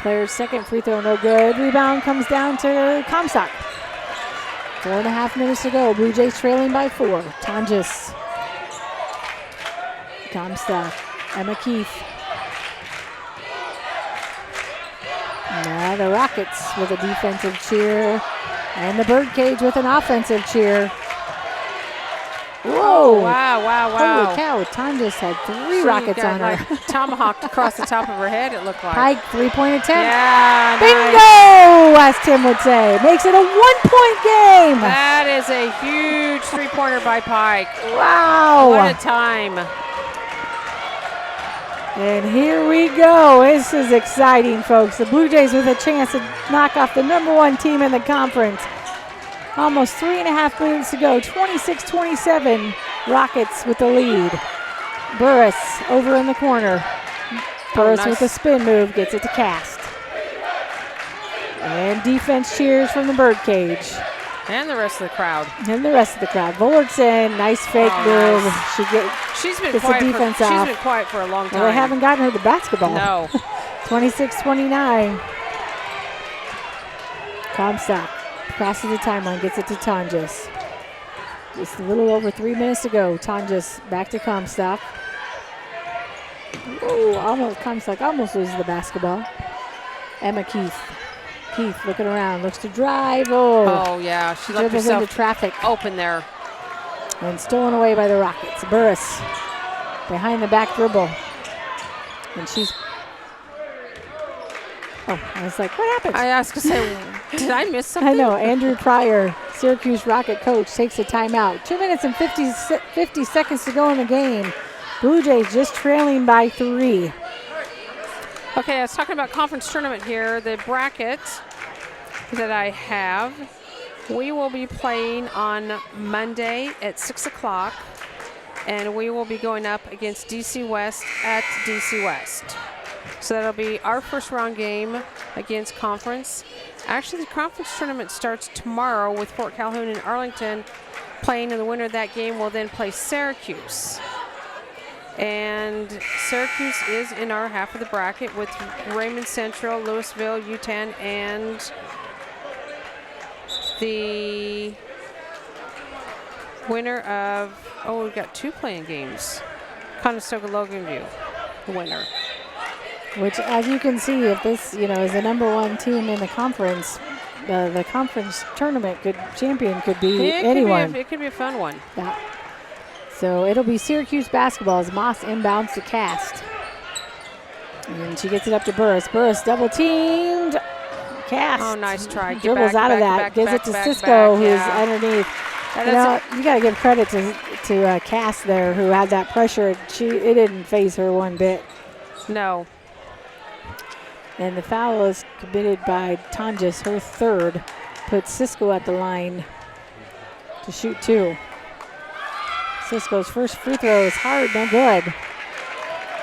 Speaker 2: Claire's second free throw, no good. Rebound comes down to Comstock. 4.5 minutes to go. Blue Jays trailing by 4. Tonjes. Comstock. Emma Keith. Now the Rockets with a defensive cheer. And the Birdcage with an offensive cheer. Whoa.
Speaker 1: Oh, wow.
Speaker 2: Holy cow. Tonjes had 3 Rockets on her.
Speaker 1: Like tomahawked across the top of her head, it looked like.
Speaker 2: Pike, 3-point attempt.
Speaker 1: Yeah,
Speaker 2: Bingo, as Tim would say. Makes it a 1-point game.
Speaker 1: That is a huge three-pointer by Pike.
Speaker 2: Wow.
Speaker 1: What a time.
Speaker 2: And here we go. This is exciting, folks. The Blue Jays with a chance to knock off the #1 team in the conference. Almost 3.5 minutes to go. 26-27. Rockets with the lead. Burris over in the corner. Burris with a spin move gets it to Cast. And defense cheers from the Birdcage.
Speaker 1: And the rest of the crowd.
Speaker 2: Bullardson, nice fake move.
Speaker 1: Nice. She's been quiet for a long time.
Speaker 2: Well, they haven't gotten her the basketball.
Speaker 1: No.
Speaker 2: 26-29. Comstock crosses the timeline, gets it to Tonjes. Just a little over 3 minutes to go. Tonjes back to Comstock. Whoa, Comstock almost loses the basketball. Emma Keith. Keith looking around, looks to drive.
Speaker 1: Oh yeah, she left
Speaker 2: dribbles
Speaker 1: herself
Speaker 2: into traffic.
Speaker 1: open there.
Speaker 2: And stolen away by the Rockets. Burris behind the back dribble. And she's, I was like, what happened?
Speaker 1: I asked to say, did I miss something?
Speaker 2: I know. Andrew Pryor, Syracuse Rocket coach, takes a timeout. 2 minutes and 50 seconds to go in the game. Blue Jays just trailing by 3.
Speaker 1: Okay, I was talking about conference tournament here. The bracket that I have, we will be playing on Monday at 6 o'clock, and we will be going up against DC West at DC West. So that'll be our first round game against conference. Actually, the conference tournament starts tomorrow with Fort Calhoun and Arlington playing, and the winner of that game will then play Syracuse. And Syracuse is in our half of the bracket with Raymond Central, Louisville, UTAN, and the winner of, we've got 2 playing games. Conestoga Loganview, the winner.
Speaker 2: Which, as you can see, if this, is the #1 team in the conference, the conference tournament champion could be anyone.
Speaker 1: It could be a fun one.
Speaker 2: Yeah. So it'll be Syracuse basketball as Moss inbounds to Cast. And she gets it up to Burris. Burris double teamed. Cast.
Speaker 1: Oh, nice try.
Speaker 2: Dribbles out of that. Gives it to Cisco, who's underneath. You got to give credit to Cass there, who had that pressure. It didn't faze her one bit.
Speaker 1: No.
Speaker 2: And the foul is committed by Tonjes, her 3rd. Puts Cisco at the line to shoot 2. Cisco's first free throw is hard, no good.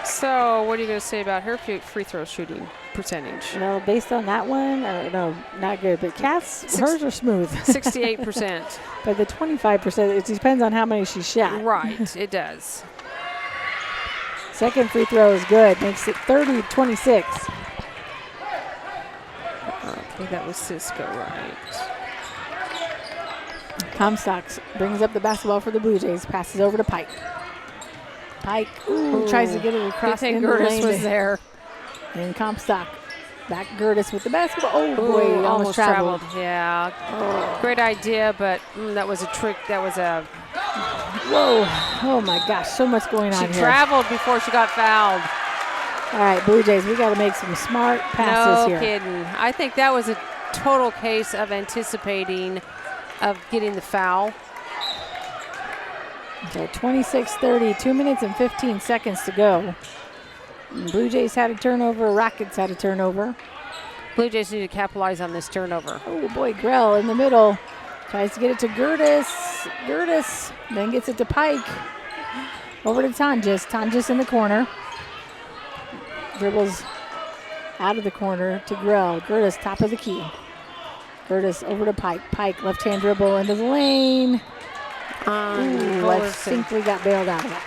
Speaker 1: So what are you going to say about her free throw shooting percentage?
Speaker 2: Well, based on that one, no, not good. But Cass, hers are smooth.
Speaker 1: 68%.
Speaker 2: But the 25%, it depends on how many she shot.
Speaker 1: Right, it does.
Speaker 2: Second free throw is good, makes it 30-26.
Speaker 1: Okay, that was Cisco, right.
Speaker 2: Comstock brings up the basketball for the Blue Jays, passes over to Pike. Pike tries to get it across in the lane.
Speaker 1: Gertis was there.
Speaker 2: And Comstock back Gertis with the basketball. Oh boy, almost traveled.
Speaker 1: Yeah, great idea, but that was a trick. That was a.
Speaker 2: Whoa! Oh my gosh, so much going on here.
Speaker 1: She traveled before she got fouled.
Speaker 2: All right, Blue Jays, we got to make some smart passes here.
Speaker 1: No kidding. I think that was a total case of anticipating of getting the foul.
Speaker 2: So 26-30, 2 minutes and 15 seconds to go. Blue Jays had a turnover, Rockets had a turnover.
Speaker 1: Blue Jays need to capitalize on this turnover.
Speaker 2: Oh boy, Grell in the middle. Tries to get it to Gertis. Gertis then gets it to Pike. Over to Tonjes. Tonjes in the corner. Dribbles out of the corner to Grell. Gertis top of the key. Gertis over to Pike. Pike left-hand dribble into the lane. Simply got bailed out of it.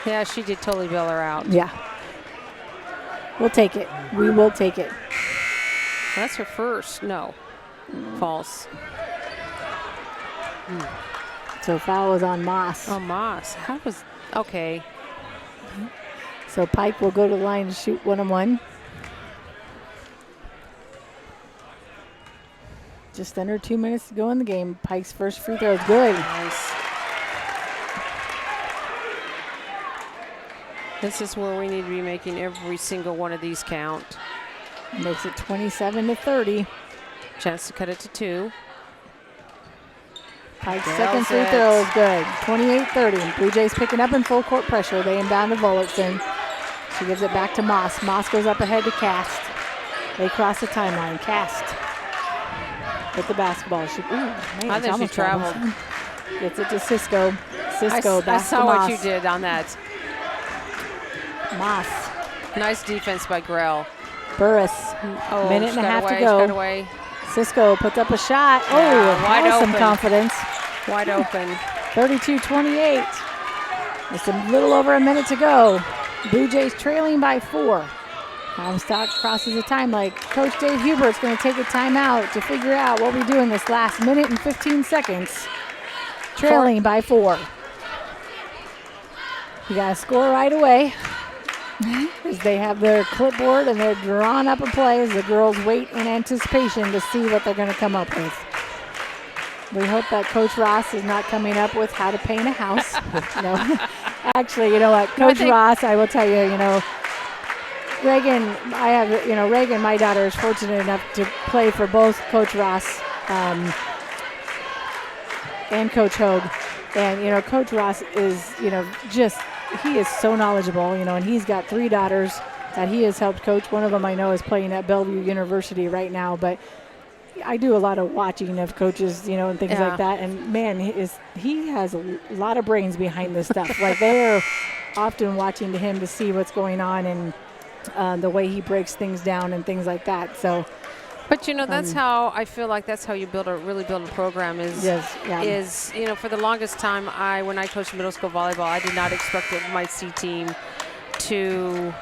Speaker 1: Yeah, she did totally bail her out.
Speaker 2: Yeah. We'll take it. We will take it.
Speaker 1: That's her first. No. False.
Speaker 2: So foul is on Moss.
Speaker 1: Oh, Moss. How was... Okay.
Speaker 2: So Pike will go to the line and shoot 1-on-1. Just under 2 minutes to go in the game. Pike's first free throw is good.
Speaker 1: Nice. This is where we need to be making every single one of these count.
Speaker 2: Makes it 27-30.
Speaker 1: Chance to cut it to 2.
Speaker 2: Pike's second free throw is good. 28-30. Blue Jays picking up in full court pressure. They inbound to Vollertson. She gives it back to Moss. Moss goes up ahead to Cast. They cross the timeline. Cast with the basketball.
Speaker 1: I think she traveled.
Speaker 2: Gets it to Cisco. Cisco back
Speaker 1: I saw
Speaker 2: to Moss.
Speaker 1: what you did on that.
Speaker 2: Moss.
Speaker 1: Nice defense by Grell.
Speaker 2: Burris. Minute and a half to go.
Speaker 1: Got away.
Speaker 2: Cisco puts up a shot.
Speaker 1: Wide open.
Speaker 2: Some confidence.
Speaker 1: Wide open.
Speaker 2: 32-28. Just a little over a minute to go. Blue Jays trailing by 4. Comstock crosses the time like Coach Dave Hubert's going to take a timeout to figure out what we do in this last minute and 15 seconds. Trailing by 4. You got to score right away as they have their clipboard and they're drawing up a play as the girls wait in anticipation to see what they're going to come up with. We hope that Coach Ross is not coming up with how to paint a house. No. Actually, you know what? Coach Ross, I will tell you, Reagan, Reagan, my daughter, is fortunate enough to play for both Coach Ross and Coach Hogue. And, Coach Ross is, he is so knowledgeable, and he's got 3 daughters that he has helped coach. One of them I know is playing at Bellevue University right now, but I do a lot of watching of coaches, and things like that. And, man, he has a lot of brains behind this stuff. Like, they are often watching to him to see what's going on and the way he breaks things down and things like that. So,
Speaker 1: but that's how I feel like that's how you really build a program is for the longest time when I coached middle school volleyball, I did not expect my C team to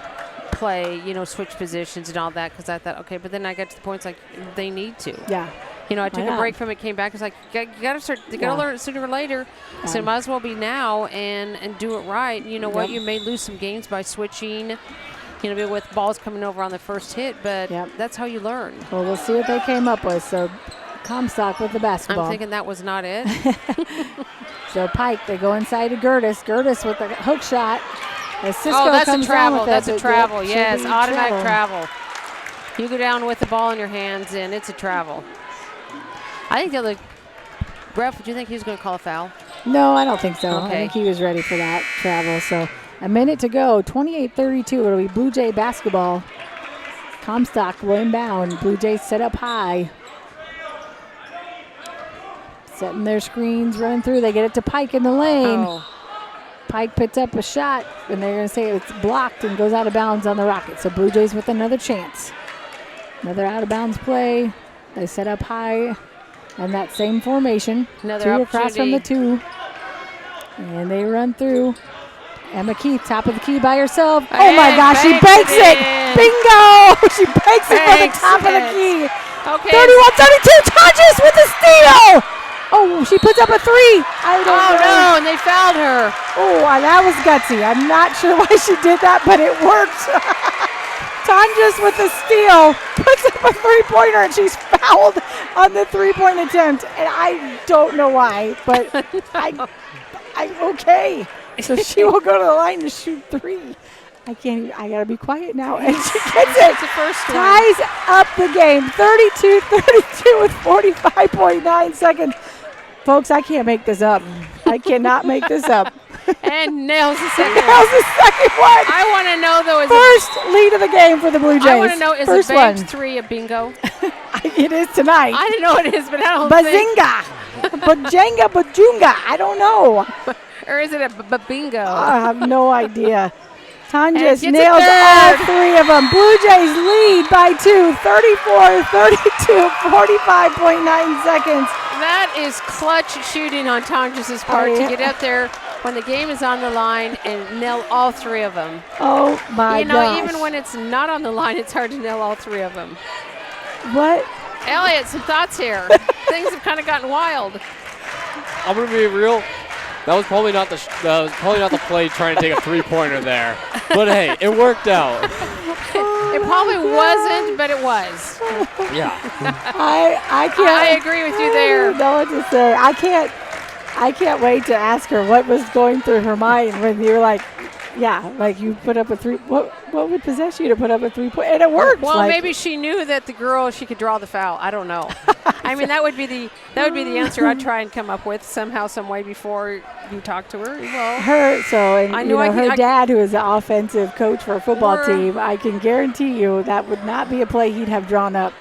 Speaker 1: play, switch positions and all that because I thought, okay, but then I got to the point it's like they need to.
Speaker 2: Yeah.
Speaker 1: I took a break from it, came back. It's like you got to start. You got to learn it sooner or later. So it might as well be now and do it right. You know what? You may lose some games by switching. With balls coming over on the first hit, but that's how you learn.
Speaker 2: Well, we'll see what they came up with. So, Comstock with the basketball.
Speaker 1: I'm thinking that was not it.
Speaker 2: So, Pike, they go inside to Gertis. Gertis with the hook shot. As Cisco
Speaker 1: that's
Speaker 2: comes
Speaker 1: a travel.
Speaker 2: With
Speaker 1: that's
Speaker 2: it,
Speaker 1: a travel. Yes, automatic
Speaker 2: travel.
Speaker 1: You go down with the ball in your hands, and it's a travel. I think the other ref, do you think he was going to call a foul?
Speaker 2: No, I don't think so.
Speaker 1: Okay.
Speaker 2: I think he was ready for that travel. So, a minute to go, 28-32. It'll be Blue Jay basketball. Comstock will inbound. Blue Jays set up high. Setting their screens, running through. They get it to Pike in the lane. Pike puts up a shot, and they're going to say it's blocked and goes out of bounds on the Rockets. So Blue Jays with another chance. Another out-of-bounds play. They set up high, and that same formation.
Speaker 1: Another
Speaker 2: 2 across from the 2. And they run through. Emma Keith, top of the key by herself. Oh, my gosh, she banks it. Bingo! She banks it from the top of the key.
Speaker 1: Okay.
Speaker 2: 31-32, Tonjes with a steal. Oh, she puts up a 3. I don't know.
Speaker 1: No, and they fouled her.
Speaker 2: Oh, that was gutsy. I'm not sure why she did that, but it worked. Tonjes with a steal, puts up a 3-pointer, and she's fouled on the 3-point attempt. And I don't know why, but okay. So she will go to the line to shoot 3. I gotta be quiet now. And she gets it.
Speaker 1: It's the first one.
Speaker 2: Ties up the game. 32-32 with 45.9 seconds. Folks, I can't make this up. I cannot make this up.
Speaker 1: And nails the second
Speaker 2: Nails the second one.
Speaker 1: I want to know, though,
Speaker 2: first lead of the game for the Blue Jays.
Speaker 1: I want to know, is
Speaker 2: first
Speaker 1: the banked
Speaker 2: one.
Speaker 1: 3 a bingo?
Speaker 2: It is tonight.
Speaker 1: I didn't know it is, but I don't
Speaker 2: think. Bazinga, Bajunga. I don't know.
Speaker 1: Or is it a bingo?
Speaker 2: I have no idea. Tonjes nails all 3 of them. Blue Jays lead by 2, 34-32, 45.9 seconds.
Speaker 1: That is clutch shooting on Tonjes' part to get up there when the game is on the line and nail all 3 of them.
Speaker 2: Oh, my gosh.
Speaker 1: Even when it's not on the line, it's hard to nail all 3 of them.
Speaker 2: What?
Speaker 1: Elliot, some thoughts here. Things have kind of gotten wild.
Speaker 4: I'm going to be real. That was probably not the play trying to take a 3-pointer there. But hey, it worked out.
Speaker 1: It probably wasn't, but it was.
Speaker 4: Yeah.
Speaker 2: I can't.
Speaker 1: I agree with you there.
Speaker 2: I don't know what to say. I can't wait to ask her what was going through her mind when you were like, you put up a 3. What would possess you to put up a 3-point? And it worked.
Speaker 1: Well, maybe she knew that the girl, she could draw the foul. I don't know. I mean, that would be the answer I'd try and come up with somehow, some way before you talk to her. Well, her
Speaker 2: dad, who is the offensive coach for a football team, I can guarantee you that would not be a play he'd have drawn up.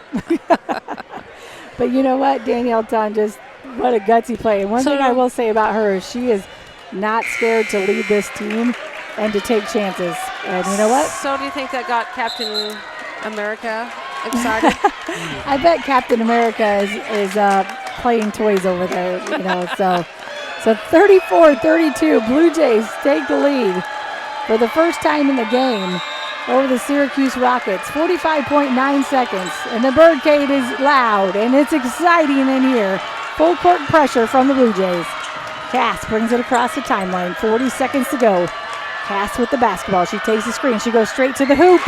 Speaker 2: But you know what, Danielle Tonjes, what a gutsy play. And one thing I will say about her is she is not scared to lead this team and to take chances. And you know what?
Speaker 1: So do you think that got Captain America excited?
Speaker 2: I bet Captain America is playing toys over there, So 34-32, Blue Jays take the lead for the first time in the game. over the Syracuse Rockets. 45.9 seconds, and the Birdcade is loud, and it's exciting in here. Full court pressure from the Blue Jays. Cass brings it across the timeline. 40 seconds to go. Cass with the basketball. She takes the screen. She goes straight to the hoop.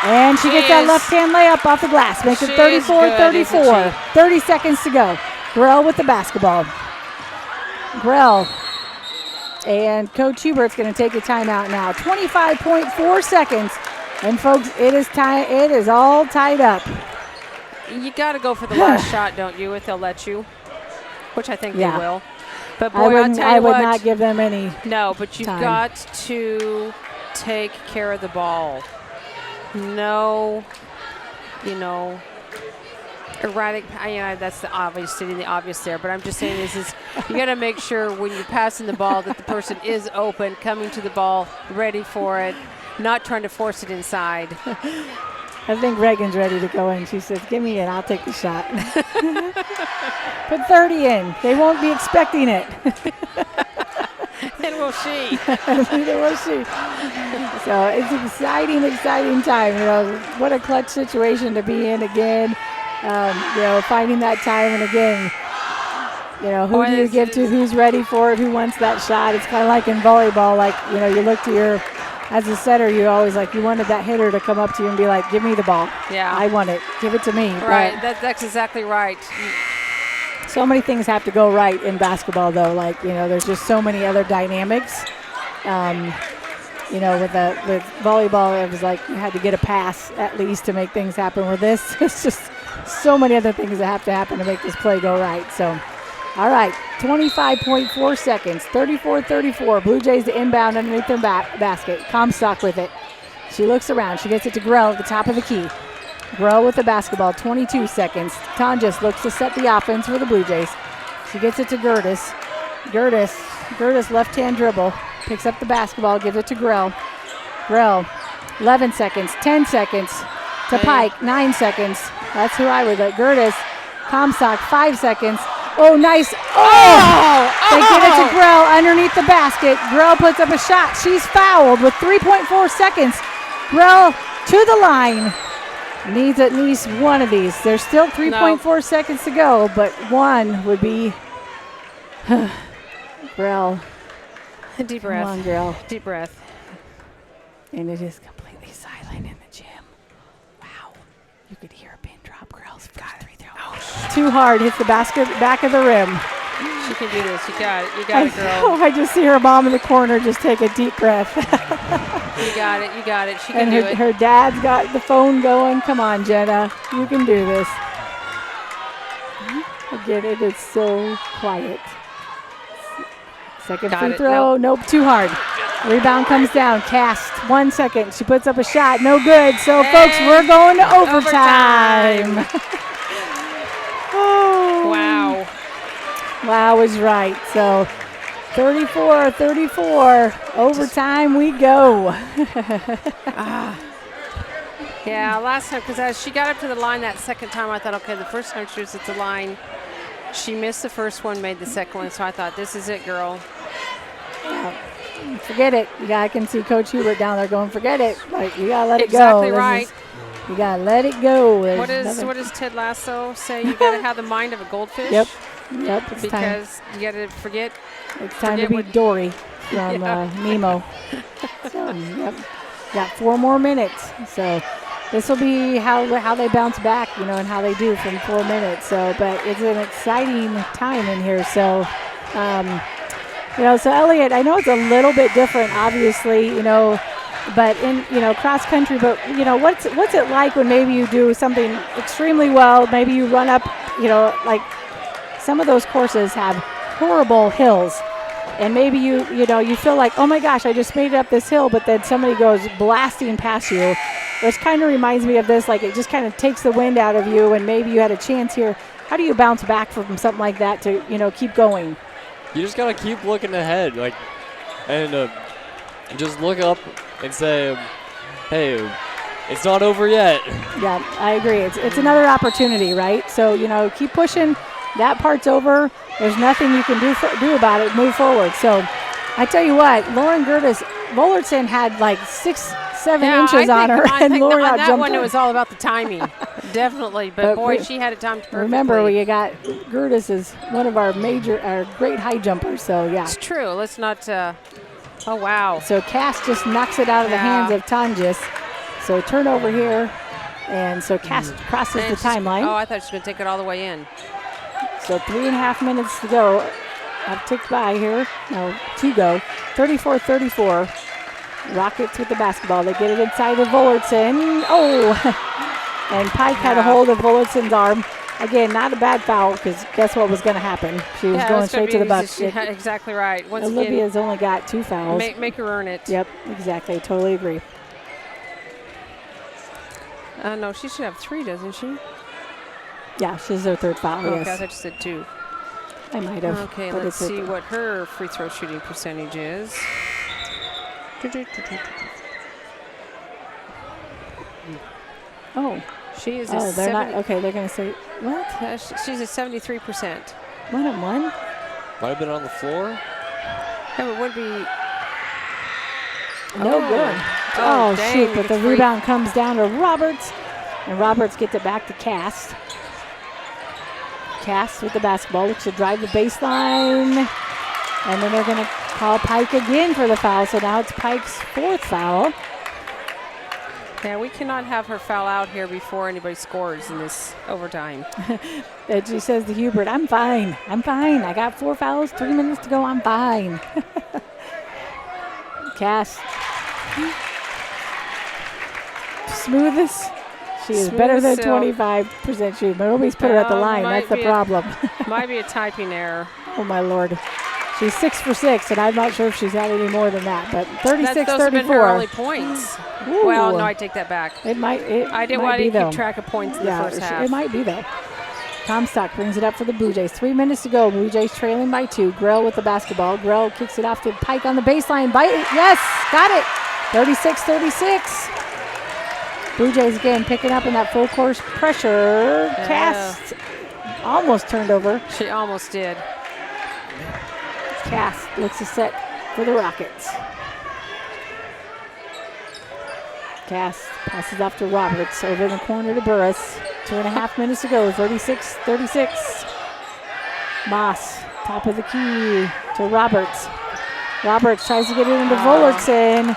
Speaker 2: And she gets that left-hand layup off the glass. Makes it 34-34. 30 seconds to go. Grell with the basketball. Grell. And Coach Hubert's going to take a timeout now. 25.4 seconds. And, folks, it is all tied up.
Speaker 1: You got to go for the last shot, don't you, if they'll let you? Which I think they will. But, boy,
Speaker 2: I would not give them any
Speaker 1: No, but you've got to take care of the ball. No, erratic. That's the obvious, stating the obvious there. But I'm just saying is you got to make sure when you're passing the ball that the person is open, coming to the ball, ready for it, not trying to force it inside.
Speaker 2: I think Reagan's ready to go in. She says, give me it. I'll take the shot. Put 30 in. They won't be expecting it.
Speaker 1: And we'll see.
Speaker 2: We'll see. So it's exciting time. What a clutch situation to be in again. Finding that time, and again, who do you give to? Who's ready for it? Who wants that shot? It's kind of like in volleyball. Like you look to as a setter, you always you wanted that hitter to come up to you and be like, "Give me the ball.
Speaker 1: Yeah,
Speaker 2: I want it. Give it to me."
Speaker 1: Right. That's exactly right.
Speaker 2: So many things have to go right in basketball, though. There's just so many other dynamics. With volleyball, it was like you had to get a pass at least to make things happen. With this, it's just so many other things that have to happen to make this play go right. So, all right, 25.4 seconds, 34-34. Blue Jays to inbound underneath their basket. Comstock with it. She looks around. She gets it to Grell at the top of the key. Grell with the basketball, 22 seconds. Tonjes looks to set the offense for the Blue Jays. She gets it to Gertis. Gertis left-hand dribble. Picks up the basketball, gives it to Grell. Grell, 11 seconds, 10 seconds. To Pike, 9 seconds. That's who I would let. Gertis, Comstock, 5 seconds. Oh, nice. They give it to Grell underneath the basket. Grell puts up a shot. She's fouled with 3.4 seconds. Grell to the line. Needs at least one of these. There's still 3.4 seconds to go, but one would be Grell.
Speaker 1: Deep breath.
Speaker 2: Come on, Grell.
Speaker 1: Deep breath.
Speaker 2: And it is completely silent in the gym. Wow. You could hear a pin drop. Grell's first free throw. Too hard. Hits the basket, back of the rim.
Speaker 1: She can do this. You got it. You got it, girl.
Speaker 2: I just see her mom in the corner just take a deep breath.
Speaker 1: You got it. You got it. She can do it.
Speaker 2: Her dad's got the phone going. Come on, Jenna. You can do this. Again, it is so quiet. Second free throw. Nope, too hard. Rebound comes down. Cast. 1 second. She puts up a shot. No good. So, folks, we're going to overtime. Oh.
Speaker 1: Wow.
Speaker 2: Wow is right. So 34-34. Overtime we go.
Speaker 1: Yeah, last time, because as she got up to the line that second time, I thought, okay, the first time she was at the line, she missed the first one, made the second one. So I thought, this is it, girl.
Speaker 2: Yeah. Forget it. I can see Coach Hubert down there going, forget it. Like, you got to let it go.
Speaker 1: Exactly right.
Speaker 2: You got to let it go.
Speaker 1: What does Ted Lasso say? You got to have the mind of a goldfish?
Speaker 2: Yep. It's
Speaker 1: because
Speaker 2: time.
Speaker 1: You got to forget.
Speaker 2: It's time to be Dory from Nemo. So, yep. Got 4 more minutes. So this will be how they bounce back, and how they do from 4 minutes. So, but it's an exciting time in here. So, so Elliot, I know it's a little bit different, obviously, but in cross country. But what's it like when maybe you do something extremely well? Maybe you run up, like some of those courses have horrible hills, and maybe you feel like, oh my gosh, I just made it up this hill, but then somebody goes blasting past you, which kind of reminds me of this. Like it just kind of takes the wind out of you, and maybe you had a chance here. How do you bounce back from something like that to keep going?
Speaker 4: You just gotta keep looking ahead, and just look up and say, hey, it's not over yet.
Speaker 2: Yeah, I agree. It's another opportunity, right? So, keep pushing. That part's over. There's nothing you can do about it. Move forward. So, I tell you what, Lauren Gertis, Volertson had like six 7
Speaker 1: Yeah,
Speaker 2: inches on her,
Speaker 1: I
Speaker 2: and
Speaker 1: think
Speaker 2: Lori
Speaker 1: on that
Speaker 2: outjumped
Speaker 1: one
Speaker 2: her.
Speaker 1: it was all about the timing, definitely. But
Speaker 2: But
Speaker 1: boy, she had it timed perfectly.
Speaker 2: Remember, you got Gertis is one of our great high jumpers. So yeah.
Speaker 1: It's true. Let's not. Oh wow.
Speaker 2: So Cass just knocks it out of the hands of Tonjes. So turnover here, and so Cass crosses
Speaker 1: And
Speaker 2: the timeline.
Speaker 1: Oh, I thought she was going to take it all the way in.
Speaker 2: So 3.5 minutes to go. I've ticked by here. No, to go. 34-34. Rockets with the basketball. They get it inside of Vollertson. Oh! And Pike had a hold of Vollertson's arm. Again, not a bad foul, because guess what was going to happen? She was going straight to the bucket.
Speaker 1: Yeah, exactly right. Once
Speaker 2: Olivia's
Speaker 1: again,
Speaker 2: only got 2 fouls.
Speaker 1: make her earn it.
Speaker 2: Yep, exactly. Totally agree.
Speaker 1: No, she should have 3, doesn't she?
Speaker 2: Yeah, she's her 3rd foul,
Speaker 1: Okay, I
Speaker 2: yes.
Speaker 1: thought you said 2.
Speaker 2: I might have.
Speaker 1: Okay,
Speaker 2: but
Speaker 1: let's
Speaker 2: it's
Speaker 1: see what her free throw shooting percentage is.
Speaker 2: Oh.
Speaker 1: She is
Speaker 2: Oh, they're not. Okay, they're going to say, what?
Speaker 1: She's at 73%.
Speaker 2: 1-1?
Speaker 4: Might have been on the floor.
Speaker 1: Yeah, it would be.
Speaker 2: No good. Oh,
Speaker 1: dang,
Speaker 2: shoot, but
Speaker 1: it's
Speaker 2: the
Speaker 1: free.
Speaker 2: rebound comes down to Roberts, and Roberts gets it back to Cass. Cass with the basketball, looks to drive the baseline, and then they're going to call Pike again for the foul, so now it's Pike's 4th foul.
Speaker 1: Yeah, we cannot have her foul out here before anybody scores in this overtime.
Speaker 2: And she says to Hubert, I'm fine. I got 4 fouls, 3 minutes to go, I'm fine. Cass. Smoothest. She is better than
Speaker 1: Smooth
Speaker 2: 25% shooting. But nobody's put her at the line.
Speaker 1: might
Speaker 2: That's the
Speaker 1: be
Speaker 2: problem.
Speaker 1: Might be a typing error.
Speaker 2: Oh, my Lord. She's 6 for 6, and I'm not sure if she's had any more than that. But 36-34.
Speaker 1: Those have been her only points.
Speaker 2: Ooh.
Speaker 1: Well, no, I take that back.
Speaker 2: It might.
Speaker 1: I didn't want to keep track of points in the first half.
Speaker 2: It might be, though. Comstock brings it up for the Blue Jays. 3 minutes to go. Blue Jays trailing by 2. Grell with the basketball. Grell kicks it off to Pike on the baseline. Yes, got it. 36-36. Blue Jays again picking up in that full course pressure.
Speaker 1: Yeah.
Speaker 2: Cass almost turned over.
Speaker 1: She almost did.
Speaker 2: Cass looks a set for the Rockets. Cass passes off to Roberts over in the corner to Burris. 2.5 minutes to go, 36-36. Moss, top of the key to Roberts. Roberts tries to get it into Vollertson.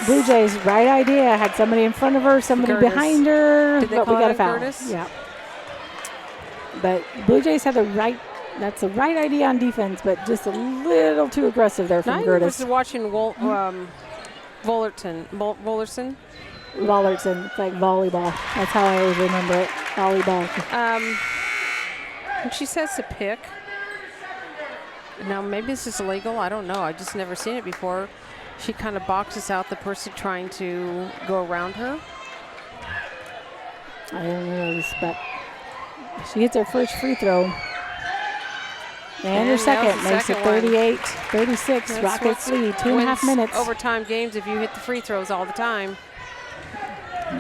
Speaker 2: Blue Jays, right idea. Had somebody in front of her, somebody behind her.
Speaker 1: Did they
Speaker 2: but we
Speaker 1: call
Speaker 2: got
Speaker 1: it
Speaker 2: a foul.
Speaker 1: Curtis?
Speaker 2: Yeah. But Blue Jays had the right. That's the right idea on defense, but just a little too aggressive there from Gertis.
Speaker 1: I was watching Vollerson.
Speaker 2: Vollerson, it's like volleyball. That's how I always remember it. Volleyball.
Speaker 1: And she says to pick. Now, maybe this is illegal. I don't know. I just never seen it before. She kind of boxes out the person trying to go around her.
Speaker 2: I don't know this, but she hits her first free throw. And her second makes it 38-36. Rockets lead, 2.5 minutes.
Speaker 1: Overtime games if you hit the free throws all the time.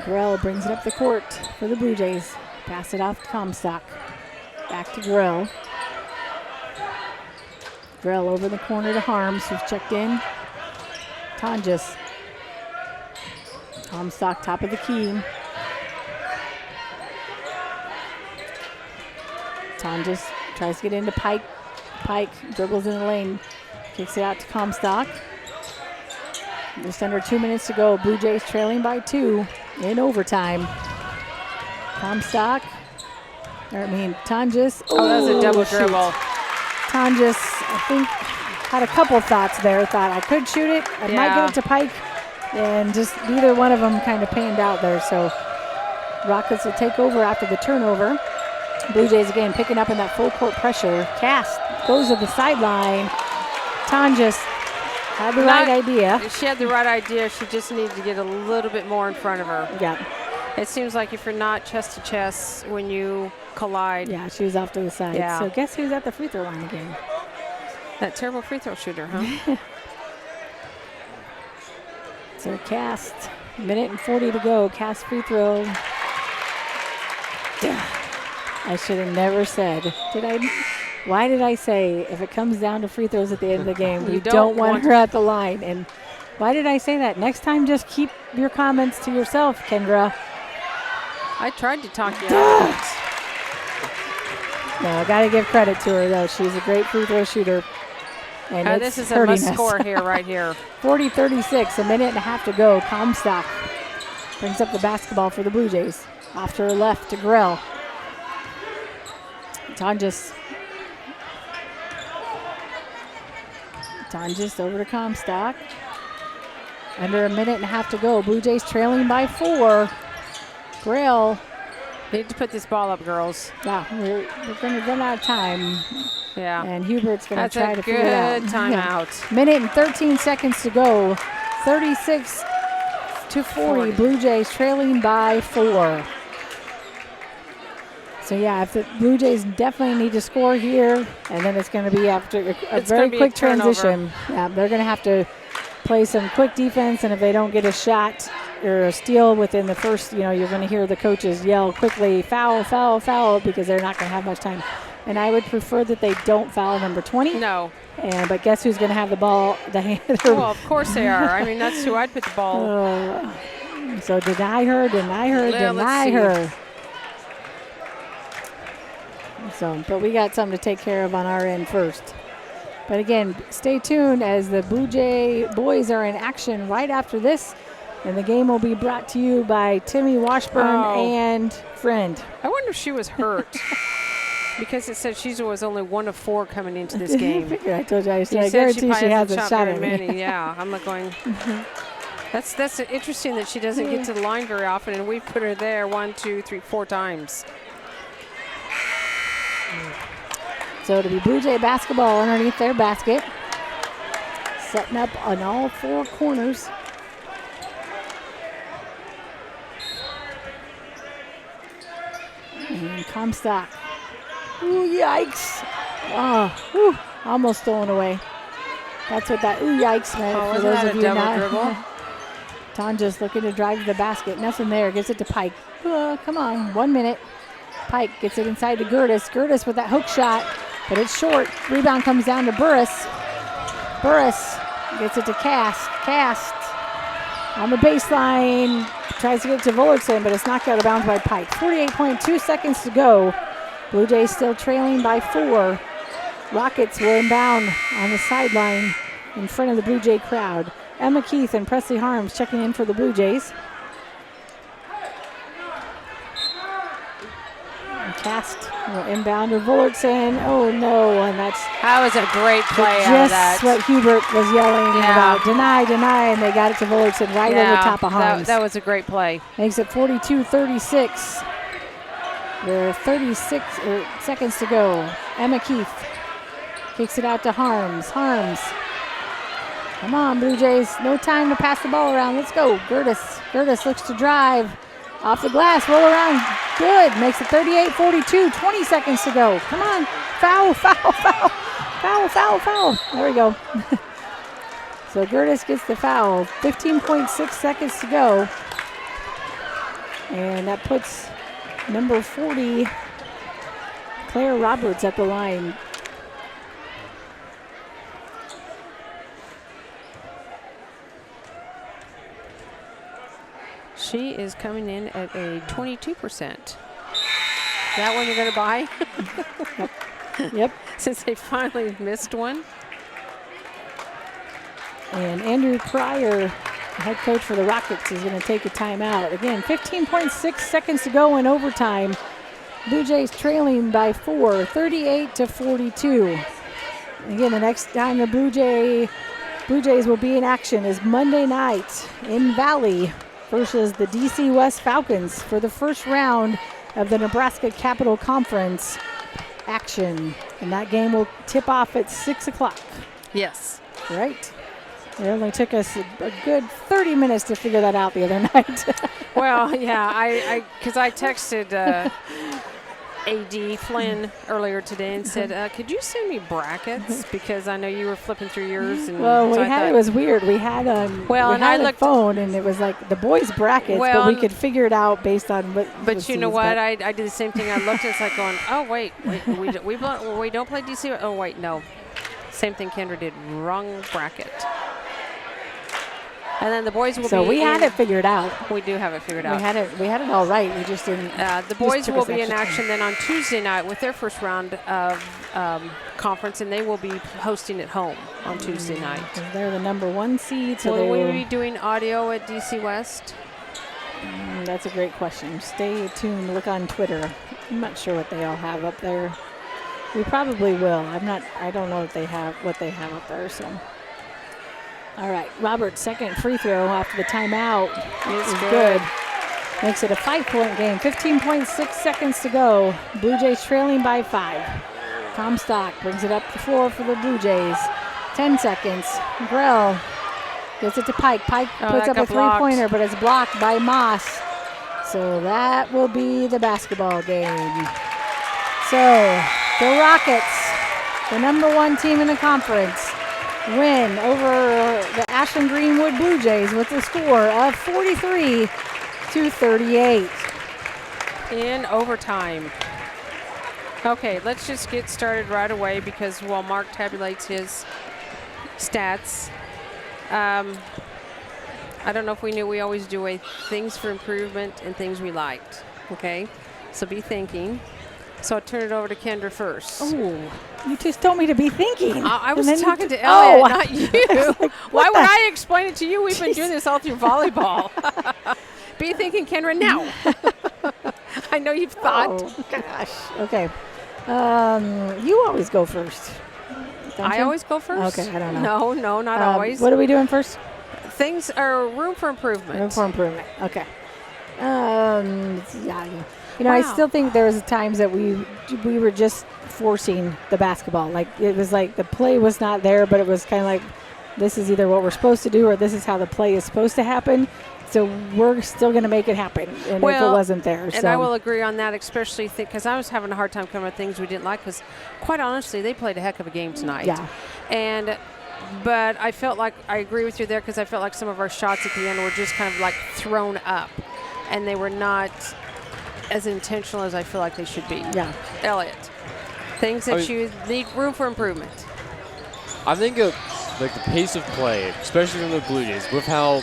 Speaker 2: Grell brings it up the court for the Blue Jays. Pass it off to Comstock. Back to Grell. Grell over the corner to Harms, who's checked in. Tonjes. Comstock, top of the key. Tonjes tries to get into Pike. Pike dribbles in the lane, kicks it out to Comstock. Just under 2 minutes to go. Blue Jays trailing by 2 in overtime. Comstock. Tonjes.
Speaker 1: Oh, that was a double
Speaker 2: shoot.
Speaker 1: dribble.
Speaker 2: Tonjes, I think, had a couple thoughts there. Thought I could shoot it. I might get it to Pike. And just neither one of them kind of panned out there. So Rockets will take over after the turnover. Blue Jays again picking up in that full court pressure. Cass goes to the sideline. Tonjes had the right idea.
Speaker 1: She had the right idea. She just needed to get a little bit more in front of her.
Speaker 2: Yeah.
Speaker 1: It seems like if you're not chest to chest when you collide.
Speaker 2: Yeah, she was off to the side.
Speaker 1: Yeah.
Speaker 2: So guess who's at the free throw line again?
Speaker 1: That terrible free throw shooter, huh?
Speaker 2: So Cass, minute and 40 to go. Cass free throw. I should have never said. Why did I say if it comes down to free throws at the end of the game, we don't want her at the line? And Why did I say that? Next time, just keep your comments to yourself, Kendra.
Speaker 1: I tried to talk you out of it.
Speaker 2: No, I got to give credit to her, though. She's a great free throw shooter. And
Speaker 1: This
Speaker 2: it's
Speaker 1: is a
Speaker 2: hurting
Speaker 1: must
Speaker 2: us.
Speaker 1: score here, right here.
Speaker 2: 40-36, a minute and a half to go. Comstock brings up the basketball for the Blue Jays. Off to her left to Grell. Tonjes over to Comstock. Under a minute and a half to go. Blue Jays trailing by 4. Grell.
Speaker 1: Need to put this ball up, girls.
Speaker 2: Yeah, we're going to run out of time.
Speaker 1: Yeah.
Speaker 2: And Hubert's going to
Speaker 1: That's
Speaker 2: try
Speaker 1: a
Speaker 2: to figure it out.
Speaker 1: good timeout.
Speaker 2: Minute and 13 seconds to go. 36-40. Blue Jays trailing by 4. So, yeah, if the Blue Jays definitely need to score here, and then it's going to be after a very quick transition. Yeah, they're going to have to play some quick defense, and if they don't get a shot or a steal within the first, you're going to hear the coaches yell quickly, foul, foul, foul, because they're not going to have much time. And I would prefer that they don't foul number 20.
Speaker 1: No.
Speaker 2: But guess who's going to have the ball?
Speaker 1: Well, of course they are. I mean, that's who I'd put the ball.
Speaker 2: So deny her, deny her, deny her. So, but we got something to take care of on our end first. But again, stay tuned as the Blue Jay boys are in action right after this. And the game will be brought to you by Timmy Washburn and friend.
Speaker 1: I wonder if she was hurt. Because it said she was only 1 of 4 coming into this game.
Speaker 2: I told you, I
Speaker 1: said
Speaker 2: guarantee she hasn't shot
Speaker 1: very
Speaker 2: at me.
Speaker 1: many. Yeah, I'm not going. That's interesting that she doesn't get to the line very often, and we put her there 1, 2, 3, 4 times.
Speaker 2: So it'll be Blue Jay basketball underneath their basket. Setting up on all 4 corners. And Comstock. Ooh, yikes. Oh, whew, almost stolen away. That's what that ooh, yikes meant for those of you not.
Speaker 1: Dribble?
Speaker 2: Tonjes looking to drive to the basket. Nothing there. Gives it to Pike. Come on. 1 minute. Pike gets it inside to Gertis. Gertis with that hook shot, but it's short. Rebound comes down to Burris. Burris gets it to Cast. Cast on the baseline. Tries to get it to Fullerton, but it's knocked out of bounds by Pike. 48.2 seconds to go. Blue Jays still trailing by 4. Rockets were inbound on the sideline in front of the Blue Jay crowd. Emma Keith and Presley Harms checking in for the Blue Jays. And Cast will inbound to Fullerton. Oh no, and
Speaker 1: that was a great play out of that.
Speaker 2: Just what Hubert was yelling about. Deny, deny, and they got it to Fullerton right over the top of Harms.
Speaker 1: That was a great play.
Speaker 2: Makes it 42-36. There are 36 seconds to go. Emma Keith kicks it out to Harms. Harms. Come on, Blue Jays. No time to pass the ball around. Let's go. Gertis. Gertis looks to drive. Off the glass. Roll around. Good. Makes it 38-42. 20 seconds to go. Come on. Foul, foul, foul. Foul, foul, foul. There we go. So Gertis gets the foul. 15.6 seconds to go. And that puts number 40, Claire Roberts, at the line.
Speaker 1: She is coming in at a 22%. That one you're going to buy?
Speaker 2: Yep.
Speaker 1: Since they finally missed one.
Speaker 2: And Andrew Pryor, head coach for the Rockets, is going to take a timeout. Again, 15.6 seconds to go in overtime. Blue Jays trailing by 4, 38-42. Again, the next time the Blue Jays will be in action is Monday night in Valley versus the DC West Falcons for the first round of the Nebraska Capital Conference action. And that game will tip off at 6 o'clock.
Speaker 1: Yes.
Speaker 2: Right? It only took us a good 30 minutes to figure that out the other night.
Speaker 1: Well, yeah, because I texted AD Flynn earlier today and said, could you send me brackets? Because I know you were flipping through yours. And
Speaker 2: well,
Speaker 1: so
Speaker 2: it was weird. We had a phone, and it was like the boys' brackets, but we could figure it out based on what.
Speaker 1: But you know what? I did the same thing. I looked, and it's like going, oh, wait, we don't play DC. Oh, wait, no. Same thing Kendra did. Wrong bracket. And then the boys will
Speaker 2: So
Speaker 1: be
Speaker 2: we had it figured out.
Speaker 1: We do have it figured out.
Speaker 2: We had it all right. We just didn't.
Speaker 1: The boys
Speaker 2: took
Speaker 1: will
Speaker 2: us
Speaker 1: be in
Speaker 2: extra
Speaker 1: action then on Tuesday night with their first round of conference, and they will be hosting at home on Tuesday night.
Speaker 2: They're the number 1 seed. So
Speaker 1: Will we be doing audio at DC West?
Speaker 2: That's a great question. Stay tuned. Look on Twitter. I'm not sure what they all have up there. We probably will. I don't know if they have what they have up there. So, all right. Robert's second free throw after the timeout is good. Makes it a 5-point game. 15.6 seconds to go. Blue Jays trailing by 5. Comstock brings it up the floor for the Blue Jays. 10 seconds. Grell gets it to Pike. Pike puts up a three-pointer, but it's blocked by Moss. So that will be the basketball game. So the Rockets, the number 1 team in the conference, win over the Ashland-Greenwood Blue Jays with a score of 43-38.
Speaker 1: In overtime. Okay, let's just get started right away because while Mark tabulates his stats, I don't know if we knew we always do things for improvement and things we liked. Okay, so be thinking. So I'll turn it over to Kendra first.
Speaker 2: Oh, you just told me to be thinking.
Speaker 1: I was talking to Elliot, not you.
Speaker 2: Like,
Speaker 1: why would I explain it to you? We've been doing this all through volleyball. Be thinking, Kendra, now. I know you've thought.
Speaker 2: Oh, gosh. Okay. You always go first.
Speaker 1: I always go first?
Speaker 2: Okay, I don't know.
Speaker 1: No, not always.
Speaker 2: What are we doing first?
Speaker 1: Things are room for improvement.
Speaker 2: Room for improvement. Okay. Yeah. You know, I still think there was times that we were just forcing the basketball. Like it was like the play was not there, but it was kind of like this is either what we're supposed to do or this is how the play is supposed to happen. So we're still going to make it happen, and if it wasn't there.
Speaker 1: And I will agree on that, especially because I was having a hard time coming up with things we didn't like because, quite honestly, they played a heck of a game tonight.
Speaker 2: Yeah.
Speaker 1: But I felt like I agree with you there because I felt like some of our shots at the end were just kind of like thrown up, and they were not as intentional as I feel like they should be.
Speaker 2: Yeah.
Speaker 1: Elliot, things that you need room for improvement.
Speaker 4: I think like the pace of play, especially from the Blue Jays, with how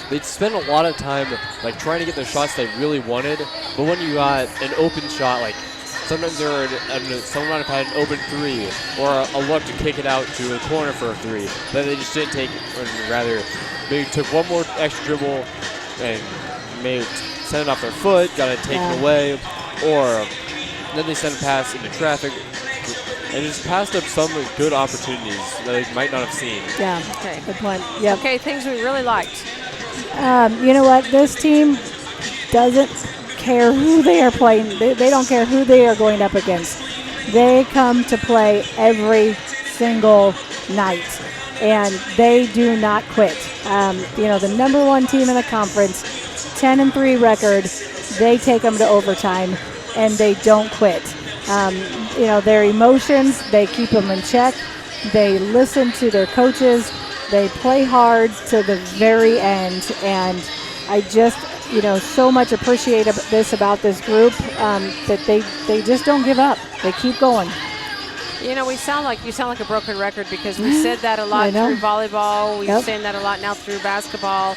Speaker 4: they'd spend a lot of time like trying to get the shots they really wanted, but when you got an open shot, like sometimes someone might have had an open 3 or a look to kick it out to a corner for a 3, then they just didn't take it, or rather maybe took one more extra dribble and maybe sent it off their foot, got it taken away, or then they sent a pass into traffic and just passed up some good opportunities that they might not have seen.
Speaker 2: Yeah.
Speaker 1: Okay.
Speaker 2: Good point. Yep.
Speaker 1: Okay, things we really liked.
Speaker 2: You know what? This team doesn't care who they are playing. They don't care who they are going up against. They come to play every single night, and they do not quit. The number 1 team in the conference, 10-3 record, they take them to overtime, and they don't quit. Their emotions, they keep them in check. They listen to their coaches. They play hard to the very end, and I just, so much appreciate this about this group that they just don't give up. They keep going.
Speaker 1: You sound like a broken record because we said that a lot through volleyball. We've saying that a lot now through basketball,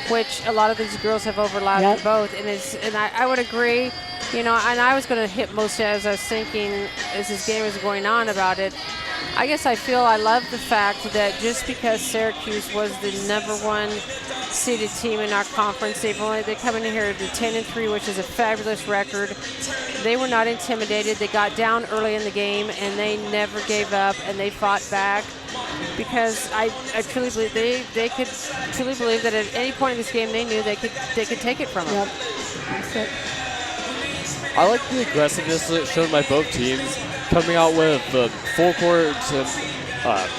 Speaker 1: which a lot of these girls have overlapped in both. And I would agree. And I was going to hit most as I was thinking as this game was going on about it. I guess I love the fact that just because Syracuse was the number 1 seeded team in our conference, they come in here to 10-3, which is a fabulous record. They were not intimidated. They got down early in the game, and they never gave up, and they fought back because I truly believe they could truly believe that at any point in this game they knew they could take it from them.
Speaker 2: Yep.
Speaker 4: I like the aggressiveness shown by both teams, coming out with full court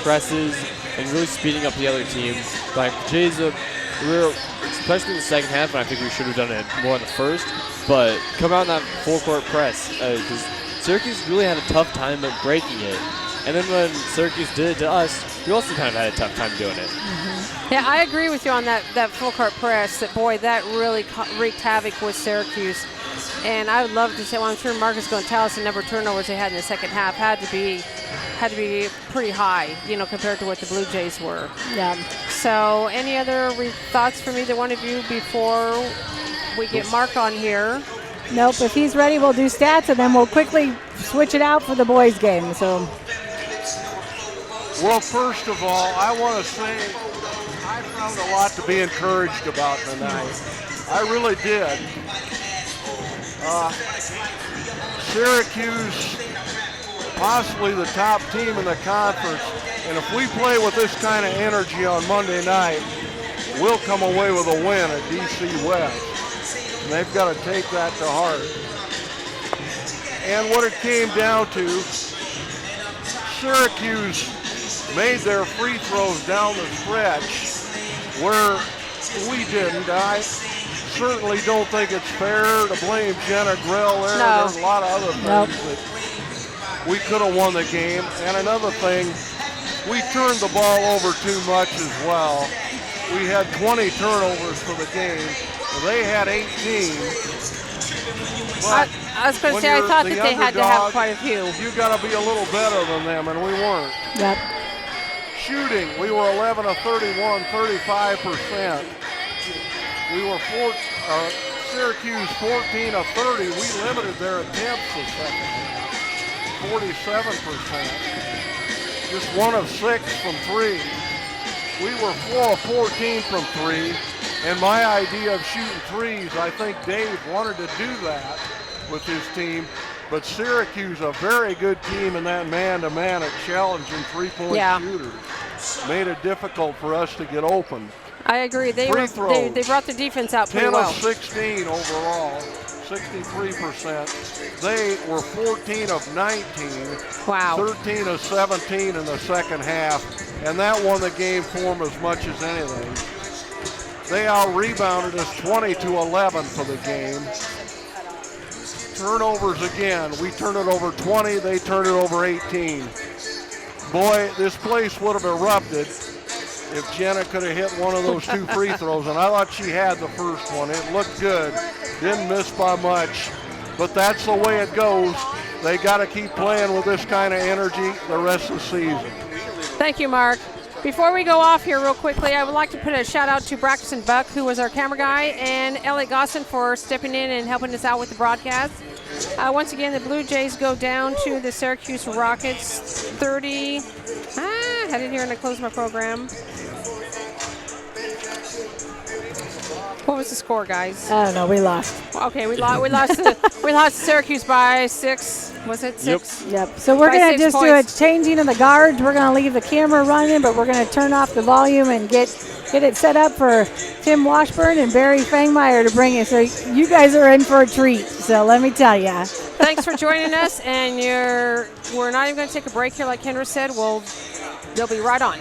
Speaker 4: presses and really speeding up the other team. Like Jays, especially in the second half, and I think we should have done it more in the first, but come out in that full court press because Syracuse really had a tough time at breaking it. And then when Syracuse did it to us, we also kind of had a tough time doing it.
Speaker 1: Mm-hmm. Yeah, I agree with you on that full court press. That really wreaked havoc with Syracuse. And I would love to say, I'm sure Mark is going to tell us the number of turnovers they had in the second half had to be had to be pretty high, compared to what the Blue Jays were.
Speaker 2: Yeah.
Speaker 1: So any other thoughts from either one of you before we get Mark on here?
Speaker 2: Nope. If he's ready, we'll do stats, and then we'll quickly switch it out for the boys' game. So.
Speaker 6: Well, first of all, I want to say I found a lot to be encouraged about tonight. I really did. Syracuse, possibly the top team in the conference, and if we play with this kind of energy on Monday night, we'll come away with a win at DC West. And they've got to take that to heart. And what it came down to, Syracuse made their free throws down the stretch where we didn't. I certainly don't think it's fair to blame Jenna Grell there.
Speaker 1: No.
Speaker 6: There's a lot of other things that we could have won the game. And another thing, we turned the ball over too much as well. We had 20 turnovers for the game. They had 18. But
Speaker 1: I was going to say, I thought that they had to have quite a few.
Speaker 6: You got to be a little better than them, and we weren't.
Speaker 2: Yep.
Speaker 6: Shooting, we were 11 of 31, 35%. We were Syracuse 14 of 30. We limited their attempts the second half, 47%. Just 1 of 6 from 3. We were 4 of 14 from 3. And my idea of shooting threes, I think Dave wanted to do that with his team. But Syracuse, a very good team in that man-to-man at challenging three-point shooters, made it difficult for us to get open.
Speaker 1: I agree. They brought the defense out pretty
Speaker 6: 10
Speaker 1: well.
Speaker 6: of 16 overall, 63%. They were 14 of 19.
Speaker 1: Wow.
Speaker 6: 13 of 17 in the second half. And that won the game for them as much as anything. They out-rebounded us 20-11 for the game. Turnovers again. We turned it over 20, they turned it over 18. Boy, this place would have erupted if Jenna could have hit one of those 2 free throws, and I thought she had the first one. It looked good. Didn't miss by much, but that's the way it goes. They got to keep playing with this kind of energy the rest of the season.
Speaker 1: Thank you, Mark. Before we go off here real quickly, I would like to put a shout out to Braxton Buck, who was our camera guy, and Elliot Gosson for stepping in and helping us out with the broadcast. Once again, the Blue Jays go down to the Syracuse Rockets 30. I had it here and I closed my program. What was the score, guys?
Speaker 2: I don't know. We lost.
Speaker 1: Okay, we lost Syracuse by 6. Was it 6?
Speaker 2: Yep. So we're going to just do a changing of the guards. We're going to leave the camera running, but we're going to turn off the volume and get it set up for Tim Washburn and Barry Fangmeyer to bring it. So you guys are in for a treat. So let me tell you.
Speaker 1: Thanks for joining us, and we're not even going to take a break here, like Kendra said. They'll be right on.